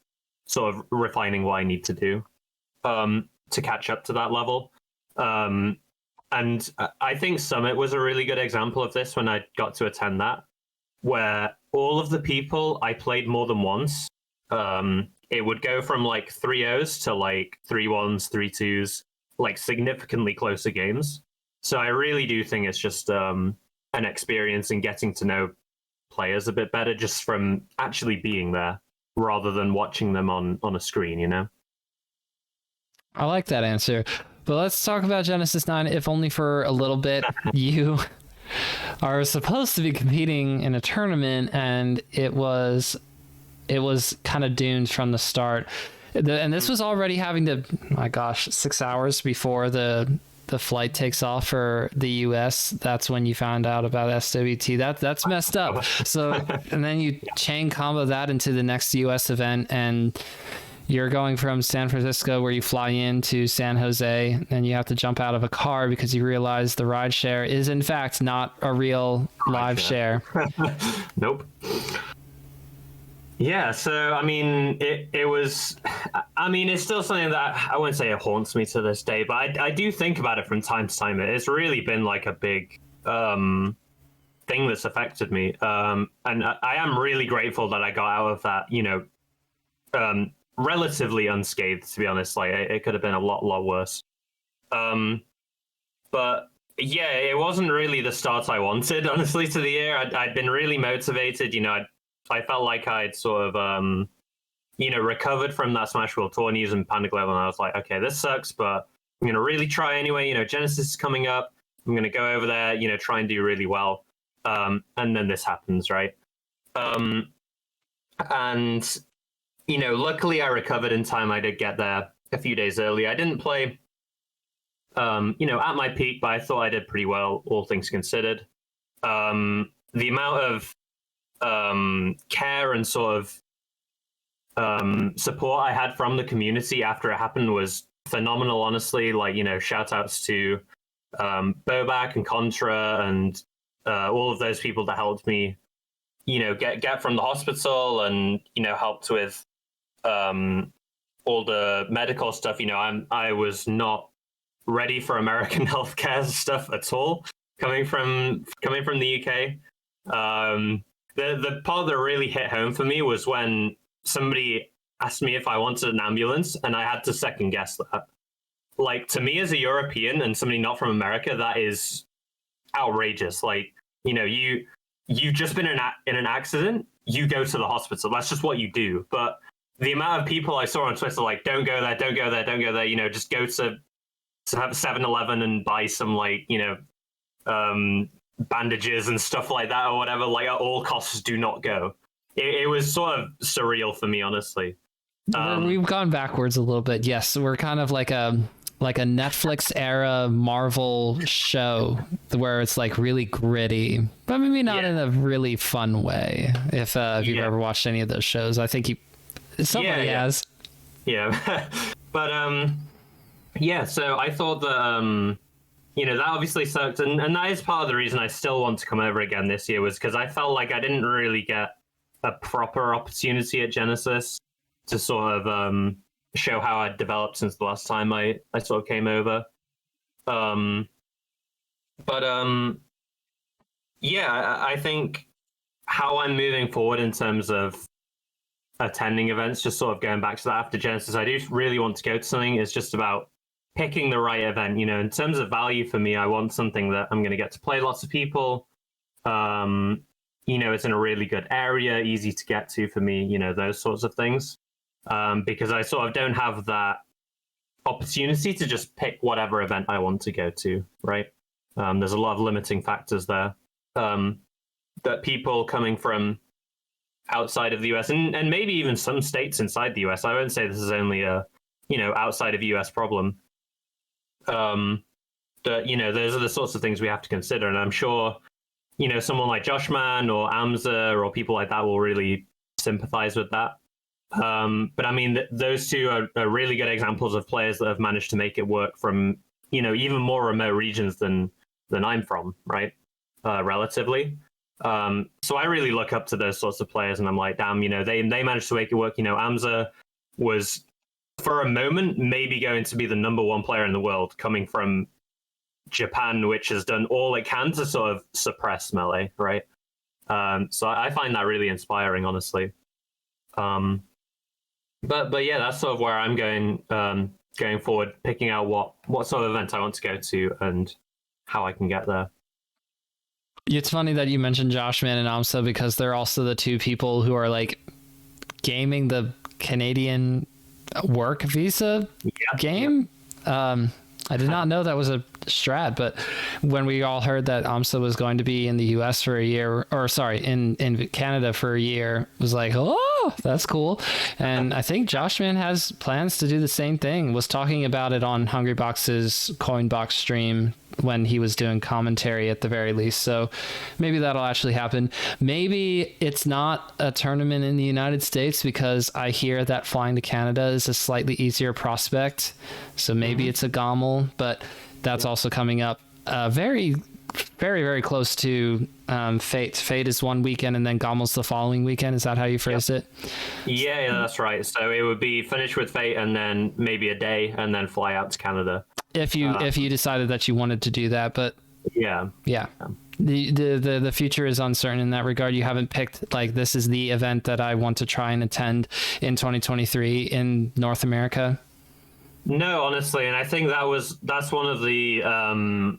sort of refining what I need to do to catch up to that level. And I think Summit was a really good example of this when I got to attend that, where all of the people I played more than once, it would go from like 3-0s to like 3-1s, 3-2s, like significantly closer games. So I really do think it's just an experience in getting to know players a bit better just from actually being there rather than watching them on a screen, I like that answer. But let's talk about Genesis 9, if only for a little bit. You are supposed to be competing in a tournament, and it was kind of doomed from the start. And this was already having to, my gosh, 6 hours before the flight takes off for the US. That's when you found out about SWT. That's messed up. So, and then you chain combo that into the next US event, and you're going from San Francisco, where you fly in, to San Jose, and you have to jump out of a car because you realize the ride share is in fact not a real live share. Nope. Yeah, so I mean, it was. I mean, it's still something that I wouldn't say it haunts me to this day, but I do think about it from time to time. It's really been like a big thing that's affected me, and I am really grateful that I got out of that, relatively unscathed. To be honest, like it could have been a lot worse. But yeah, it wasn't really the start I wanted, honestly, to the year. I'd been really motivated, I felt like I'd sort of, recovered from that Smash World tourneys and Panic Level, and I was like, okay, this sucks, but I'm going to really try anyway. Genesis is coming up. I'm going to go over there, try and do really well. And then this happens, right? And, luckily I recovered in time. I did get there a few days early. I didn't play, at my peak, but I thought I did pretty well, all things considered. The amount of care and sort of support I had from the community after it happened was phenomenal, honestly. Like, shout outs to Bobak and Contra and all of those people that helped me, get from the hospital and, helped with all the medical stuff. I was not ready for American healthcare stuff at all, coming from the UK. The part that really hit home for me was when somebody asked me if I wanted an ambulance, and I had to second guess that. Like, to me as a European and somebody not from America, that is outrageous. Like, you've just been in an accident, you go to the hospital. That's just what you do. But the amount of people I saw on Twitter, like, don't go there, don't go there, don't go there, just go to have a 7-Eleven and buy some, like, bandages and stuff like that or whatever, like, at all costs do not go. It was sort of surreal for me, honestly. We've gone backwards a little bit. Yes, we're kind of like a Netflix era Marvel show where it's like really gritty, but maybe not in a really fun way. If you've ever watched any of those shows, I think somebody has. Yeah, but so I thought that that obviously sucked, and that is part of the reason I still want to come over again this year, was because I felt like I didn't really get a proper opportunity at Genesis to sort of show how I'd developed since the last time I sort of came over. I think how I'm moving forward in terms of attending events, just sort of going back to that after Genesis, I do really want to go to something. It's just about picking the right event. In terms of value for me, I want something that I'm going to get to play lots of people. It's in a really good area, easy to get to for me, those sorts of things. Because I sort of don't have that opportunity to just pick whatever event I want to go to, right? There's a lot of limiting factors there that people coming from outside of the US and maybe even some states inside the US, I won't say this is only a, outside of US problem. That, those are the sorts of things we have to consider. And I'm sure, someone like Joshman or Amza or people like that will really sympathize with that. But I mean, those two are really good examples of players that have managed to make it work from, even more remote regions than I'm from, right? Relatively. So I really look up to those sorts of players, and I'm like, damn, they managed to make it work. Amza was, for a moment, maybe going to be the number one player in the world, coming from Japan, which has done all it can to sort of suppress Melee, right? So I find that really inspiring, honestly. But yeah, that's sort of where I'm going forward, picking out what sort of event I want to go to and how I can get there. It's funny that you mentioned Joshman and Amsa, because they're also the two people who are like gaming the Canadian work visa game. I did not know that was a strat. But when we all heard that AMSA was going to be in the US for a year, or sorry, in Canada for a year, it was like, oh, that's cool. And I think Joshman has plans to do the same thing. Was talking about it on Hungrybox's Coinbox stream when he was doing commentary at the very least. So maybe that'll actually happen. Maybe it's not a tournament in the United States, because I hear that flying to Canada is a slightly easier prospect. So maybe it's a GOML, but that's also coming up very, very, very close to Fate. Fate is one weekend and then GOML's the following weekend. Is that how you phrased it? Yeah, that's right. So it would be finish with Fate and then maybe a day and then fly out to Canada. If you decided that you wanted to do that, but yeah. The future is uncertain in that regard. You haven't picked like, this is the event that I want to try and attend in 2023 in North America. No, honestly, and I think that's one of the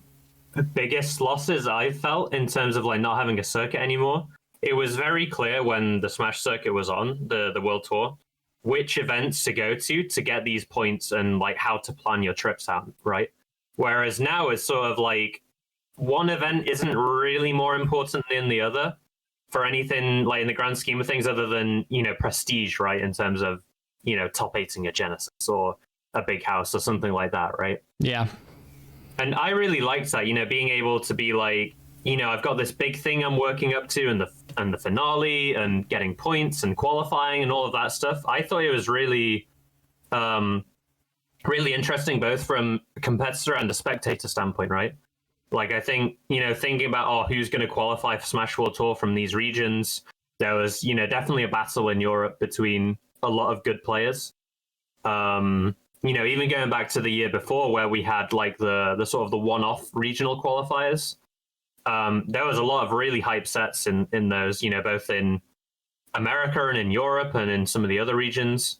biggest losses I felt in terms of like not having a circuit anymore. It was very clear when the Smash circuit was on the World Tour which events to go to get these points and like how to plan your trips out, right? Whereas now it's sort of like one event isn't really more important than the other for anything like in the grand scheme of things, other than, you know, prestige, right? In terms of, you know, top 8ing a Genesis or a big house or something like that, right? Yeah. And I really liked that, you know, being able to be like, you know, I've got this big thing I'm working up to, and the finale, and getting points and qualifying and all of that stuff. I thought it was really, really interesting, both from a competitor and a spectator standpoint, right? Like, I think, you know, thinking about, who's going to qualify for Smash World Tour from these regions, there was, you know, definitely a battle in Europe between a lot of good players. You know, even going back to the year before where we had like the sort of the one-off regional qualifiers. There was a lot of really hype sets in those, you know, both in America and in Europe and in some of the other regions.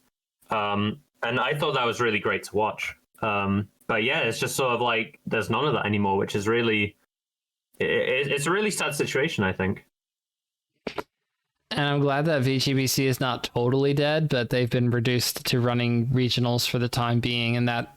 And I thought that was really great to watch. But yeah, it's just sort of like there's none of that anymore, which is really, it's a really sad situation, I think. And I'm glad that VGBC is not totally dead, but they've been reduced to running regionals for the time being. And that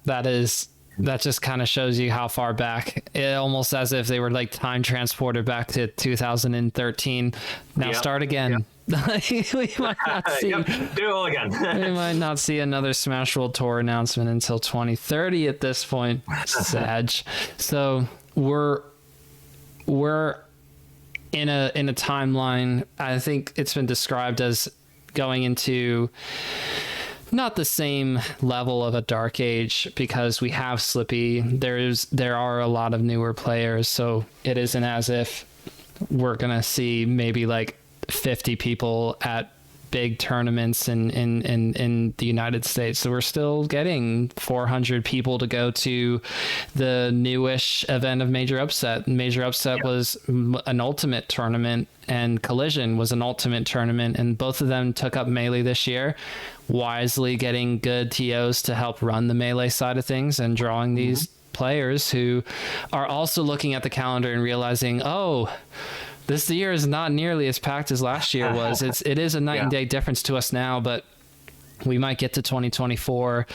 just kind of shows you how far back, almost as if they were like time transported back to 2013. Now start again. We might not see, do it all again. We might not see another Smash World Tour announcement until 2030 at this point. Sag. So we're in a timeline. I think it's been described as going into not the same level of a dark age, because we have Slippy. There are a lot of newer players, so it isn't as if we're gonna see maybe like 50 people at big tournaments in the United States. So we're still getting 400 people to go to the newish event of Major Upset. Major Upset was an ultimate tournament, and Collision was an ultimate tournament, and both of them took up Melee this year, wisely getting good TOs to help run the Melee side of things and drawing these players who are also looking at the calendar and realizing, this year is not nearly as packed as last year was. It is a night and day difference to us now, but we might get to 2024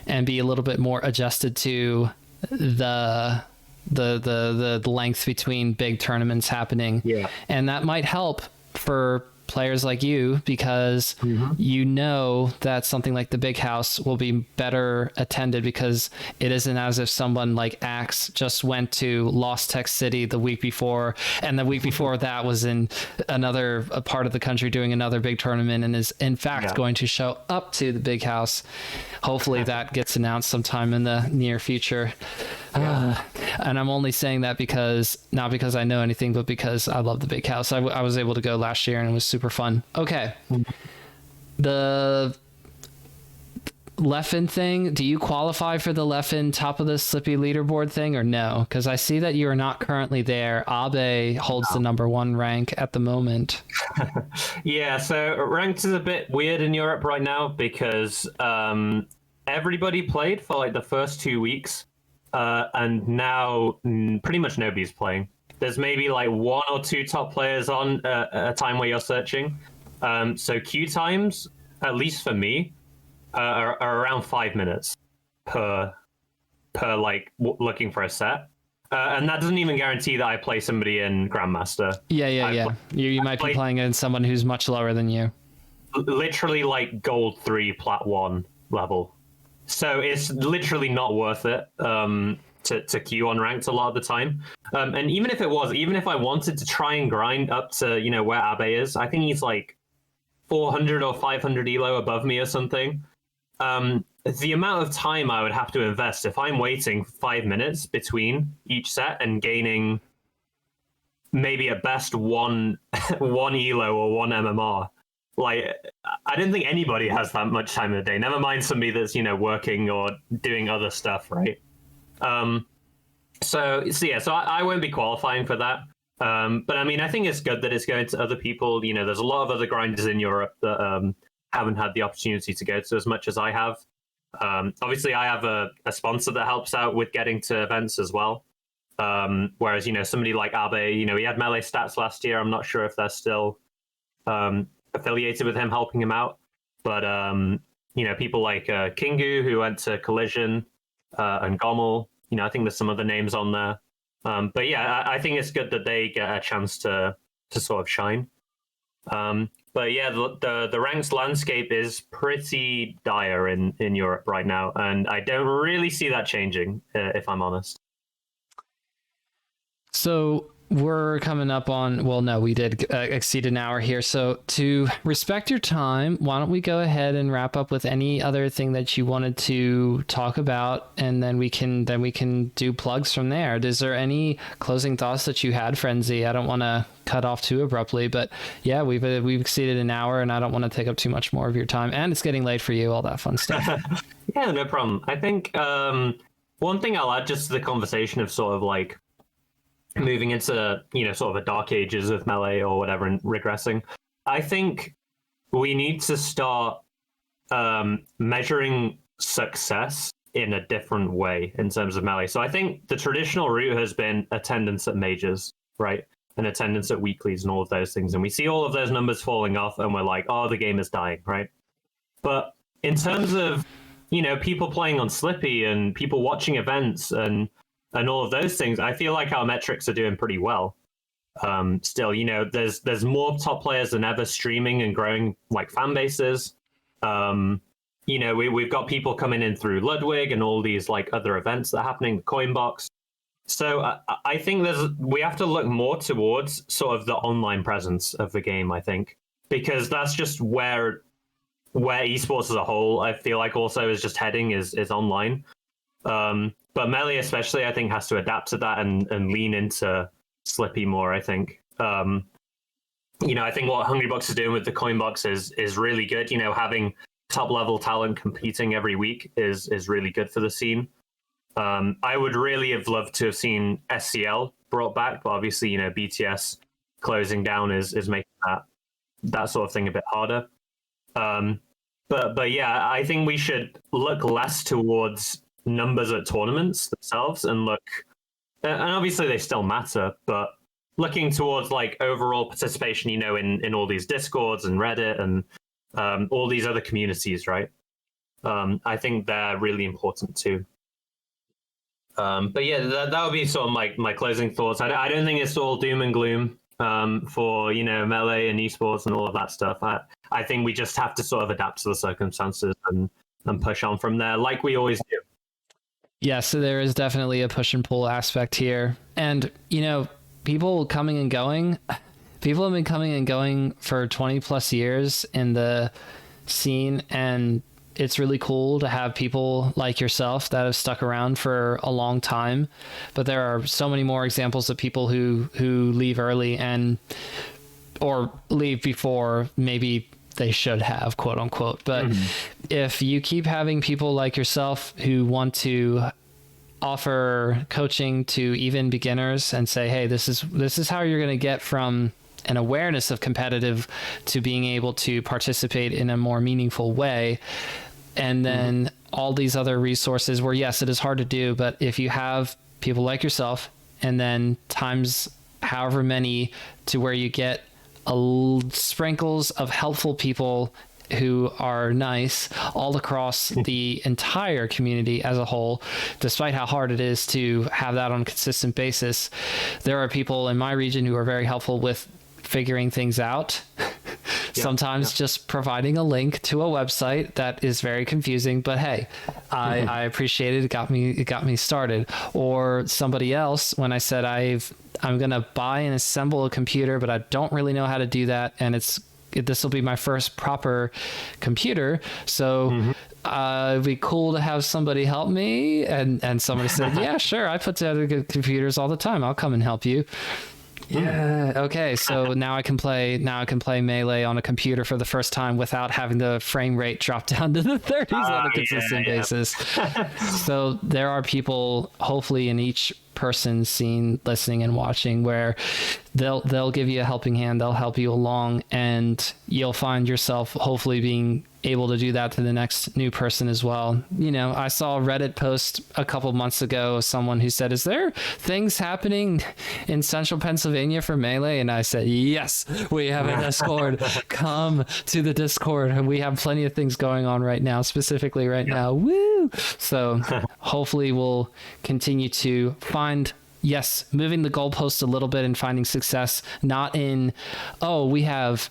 and be a little bit more adjusted to the length between big tournaments happening. Yeah. And that might help for players like you, because you know that something like the Big House will be better attended, because it isn't as if someone like Axe just went to Lost Tech City the week before, and the week before that was in another part of the country doing another big tournament, and is in fact going to show up to the Big House. Hopefully that gets announced sometime in the near future. And I'm only saying that not because I know anything, but because I love the Big House. I was able to go last year and it was super fun. Okay. The Leffen thing, do you qualify for the Leffen top of the Slippy leaderboard thing or no? Because I see that you are not currently there. Abe holds the #1 rank at the moment. Yeah, so ranked is a bit weird in Europe right now, because everybody played for like the first 2 weeks. And now pretty much nobody's playing. There's maybe like 1 or 2 top players on at a time where you're searching. So queue times, at least for me, are around 5 minutes per like looking for a set. And that doesn't even guarantee that I play somebody in Grandmaster. Yeah. You might be playing against someone who's much lower than you. Literally like Gold 3, Plat 1 level. So it's literally not worth it to queue on ranked a lot of the time. And even if I wanted to try and grind up to, where Abe is, I think he's like 400 or 500 elo above me or something. The amount of time I would have to invest if I'm waiting 5 minutes between each set and gaining maybe at best one elo or one MMR. Like, I don't think anybody has that much time in the day. Never mind somebody that's, working or doing other stuff, right? So I won't be qualifying for that. But I mean, I think it's good that it's going to other people. There's a lot of other grinders in Europe that haven't had the opportunity to go to as much as I have. Obviously, I have a sponsor that helps out with getting to events as well. Whereas, somebody like Abe, he had Melee Stats last year. I'm not sure if they're still affiliated with him, helping him out. But, people like Kingu, who went to Collision, and Gommel, I think there's some other names on there. But yeah, I think it's good that they get a chance to sort of shine. But yeah, the ranks landscape is pretty dire in Europe right now, and I don't really see that changing, if I'm honest. So we're coming up on, well, no, we did exceed an hour here. So to respect your time, why don't we go ahead and wrap up with any other thing that you wanted to talk about, and then we can do plugs from there. Is there any closing thoughts that you had, Frenzy? I don't want to cut off too abruptly, but yeah, we've exceeded an hour, and I don't want to take up too much more of your time, and it's getting late for you, all that fun stuff. Yeah, no problem. I think one thing I'll add just to the conversation of sort of like moving into, sort of a dark ages of Melee or whatever and regressing, I think we need to start measuring success in a different way in terms of Melee. So I think the traditional route has been attendance at majors, right? And attendance at weeklies and all of those things. And we see all of those numbers falling off and we're like, oh, the game is dying, right? But in terms of, people playing on Slippy and people watching events and all of those things, I feel like our metrics are doing pretty well. Still, there's more top players than ever streaming and growing like fan bases. We've got people coming in through Ludwig and all these like other events that are happening, the Coinbox. So I think we have to look more towards sort of the online presence of the game, I think, because that's just where esports as a whole, I feel like also is just heading is online. But Melee especially, I think, has to adapt to that and lean into Slippy more, I think. I think what Hungrybox is doing with the Coinbox is really good. Having top-level talent competing every week is really good for the scene. I would really have loved to have seen SCL brought back, but obviously, BTS closing down is making that sort of thing a bit harder. But yeah, I think we should look less towards numbers at tournaments themselves and obviously they still matter, but looking towards like overall participation, in all these Discords and Reddit and all these other communities, right? I think they're really important too. But yeah, that would be sort of my closing thoughts. I don't think it's all doom and gloom for Melee and esports and all of that stuff. I think we just have to sort of adapt to the circumstances and push on from there, like we always do. Yeah, so there is definitely a push and pull aspect here. And, people coming and going, people have been coming and going for 20 plus years in the scene. And it's really cool to have people like yourself that have stuck around for a long time. But there are so many more examples of people who leave early or leave before maybe they should have, quote unquote. But if you keep having people like yourself who want to offer coaching to even beginners and say, hey, this is how you're going to get from an awareness of competitive to being able to participate in a more meaningful way. And then all these other resources where, yes, it is hard to do, but if you have people like yourself and then times however many to where you get sprinkles of helpful people who are nice all across the entire community as a whole, despite how hard it is to have that on a consistent basis. There are people in my region who are very helpful with figuring things out. Sometimes just providing a link to a website that is very confusing, but hey, I appreciate it. It got me started. Or somebody else, when I said I'm going to buy and assemble a computer, but I don't really know how to do that. And this will be my first proper computer. So it'd be cool to have somebody help me. And somebody said, yeah, sure. I put together good computers all the time. I'll come and help you. Yeah. Okay. So now I can play Melee on a computer for the first time without having the frame rate drop down to the 30s on a consistent basis. So there are people, hopefully, in each person's scene, listening and watching, where they'll give you a helping hand. They'll help you along, and you'll find yourself hopefully being able to do that to the next new person as well. You know, I saw a Reddit post a couple months ago, someone who said, is there things happening in central Pennsylvania for Melee? And I said, yes, we have a Discord. Come to the Discord. And we have plenty of things going on right now, specifically right now. Woo! So hopefully we'll continue to moving the goalpost a little bit and finding success, not in, we have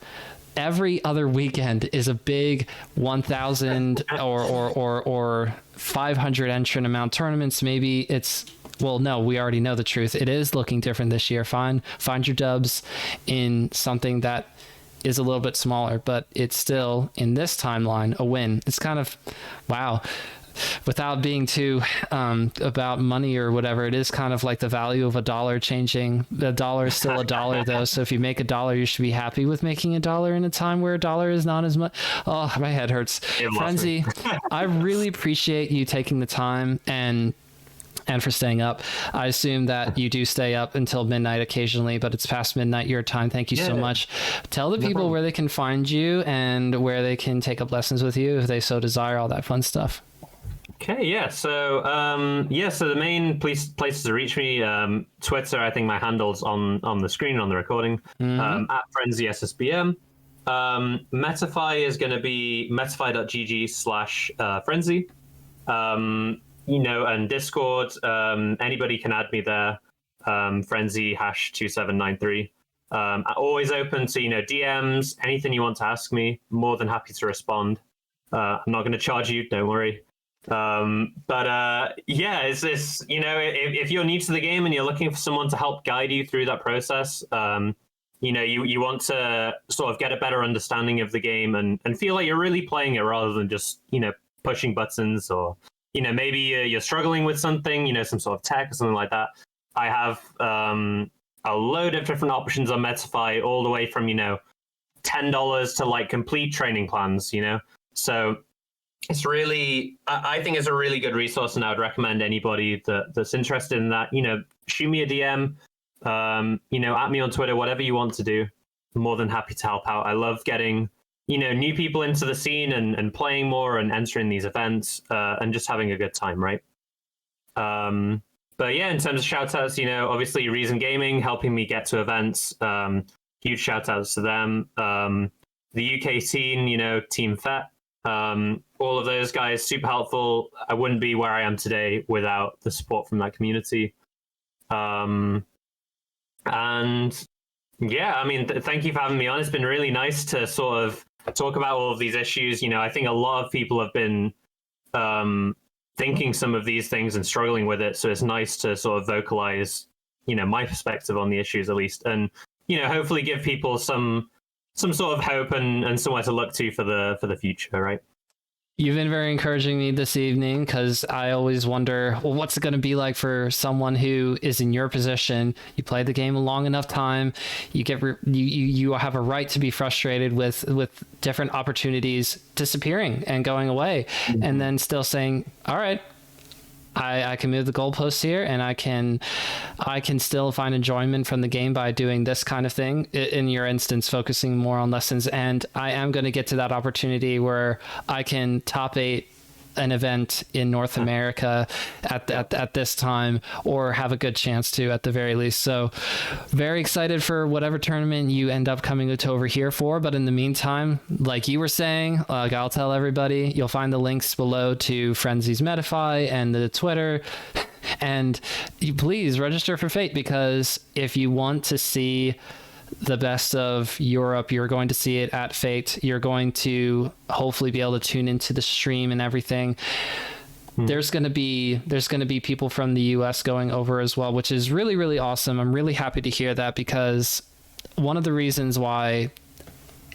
every other weekend is a big 1,000 or 500 entrant amount tournaments. Maybe it's, well, no, we already know the truth. It is looking different this year. Find your dubs in something that is a little bit smaller, but it's still, in this timeline, a win. It's kind of, wow. Without being too about money or whatever, it is kind of like the value of a dollar changing. The dollar is still a dollar, though. So if you make $1, you should be happy with making $1 in a time where $1 is not as much. Oh, my head hurts. Frenzy, I really appreciate you taking the time and for staying up. I assume that you do stay up until midnight occasionally, but it's past midnight your time. Thank you so much. Tell the people where they can find you and where they can take up lessons with you if they so desire, all that fun stuff. Okay, yeah. So, so the main places to reach me, Twitter, I think my handle's on the screen, on the recording, at Frenzy SSBM. Metafy is going to be metafy.gg/Frenzy. And Discord, anybody can add me there, Frenzy #2793. Always open to, DMs, anything you want to ask me, more than happy to respond. I'm not going to charge you, don't worry. It's this, if you're new to the game and you're looking for someone to help guide you through that process, you want to sort of get a better understanding of the game and feel like you're really playing it rather than just, pushing buttons, or, maybe you're struggling with something, some sort of tech or something like that. I have a load of different options on Metafy, all the way from, $10 to like complete training plans, So it's really, I think it's a really good resource, and I would recommend anybody that's interested in that, shoot me a DM, at me on Twitter, whatever you want to do. I'm more than happy to help out. I love getting, new people into the scene and playing more and entering these events, and just having a good time, right? But yeah, in terms of shout outs, obviously Reason Gaming helping me get to events. Huge shout outs to them. The UK scene, Team FET. All of those guys, super helpful. I wouldn't be where I am today without the support from that community. And yeah, I mean, thank you for having me on. It's been really nice to sort of talk about all of these issues. I think a lot of people have been thinking some of these things and struggling with it. So it's nice to sort of vocalize, my perspective on the issues at least, and hopefully give people some sort of hope and somewhere to look to for the future, right? You've been very encouraging me this evening, because I always wonder, well, what's it going to be like for someone who is in your position? You play the game a long enough time, you have a right to be frustrated with different opportunities disappearing and going away, and then still saying, all right, I can move the goalposts here, and I can still find enjoyment from the game by doing this kind of thing. In your instance, focusing more on lessons, and I am going to get to that opportunity where I can top 8 an event in North America at this time, or have a good chance to at the very least. So very excited for whatever tournament you end up coming to over here for. But in the meantime, like you were saying, I'll tell everybody, you'll find the links below to Frenzy's Medify and the Twitter. And you please register for Fate, because if you want to see the best of Europe, you're going to see it at Fate. You're going to hopefully be able to tune into the stream and everything. There's going to be people from the US going over as well, which is really, really awesome. I'm really happy to hear that, because one of the reasons why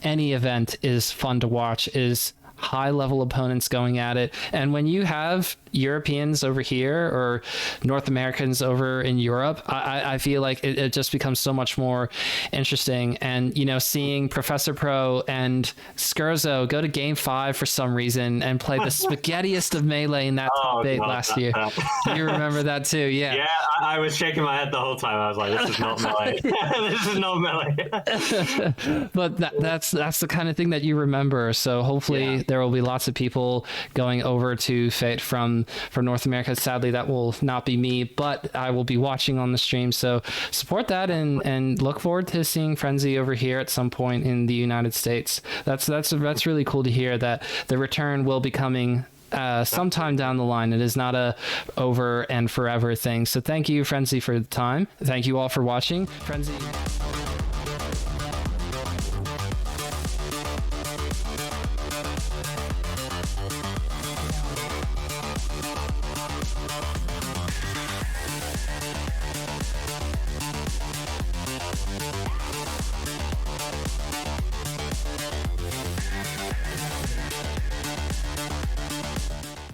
any event is fun to watch is high level opponents going at it. And when you have Europeans over here or North Americans over in Europe, I feel like it just becomes so much more interesting. And, you know, seeing Professor Pro and Skurzo go to game 5 for some reason and play the spaghettiest of Melee in that top 8 last year. You remember that too? Yeah. Yeah, I was shaking my head the whole time. I was like, this is not Melee. This is not Melee. But that's the kind of thing that you remember. So hopefully there will be lots of people going over to Fate from North America. Sadly, that will not be me, but I will be watching on the stream. So support that, and look forward to seeing Frenzy over here at some point in the United States. That's really cool to hear that the return will be coming sometime down the line. It is not a over and forever thing. So thank you, Frenzy, for the time. Thank you all for watching. Frenzy.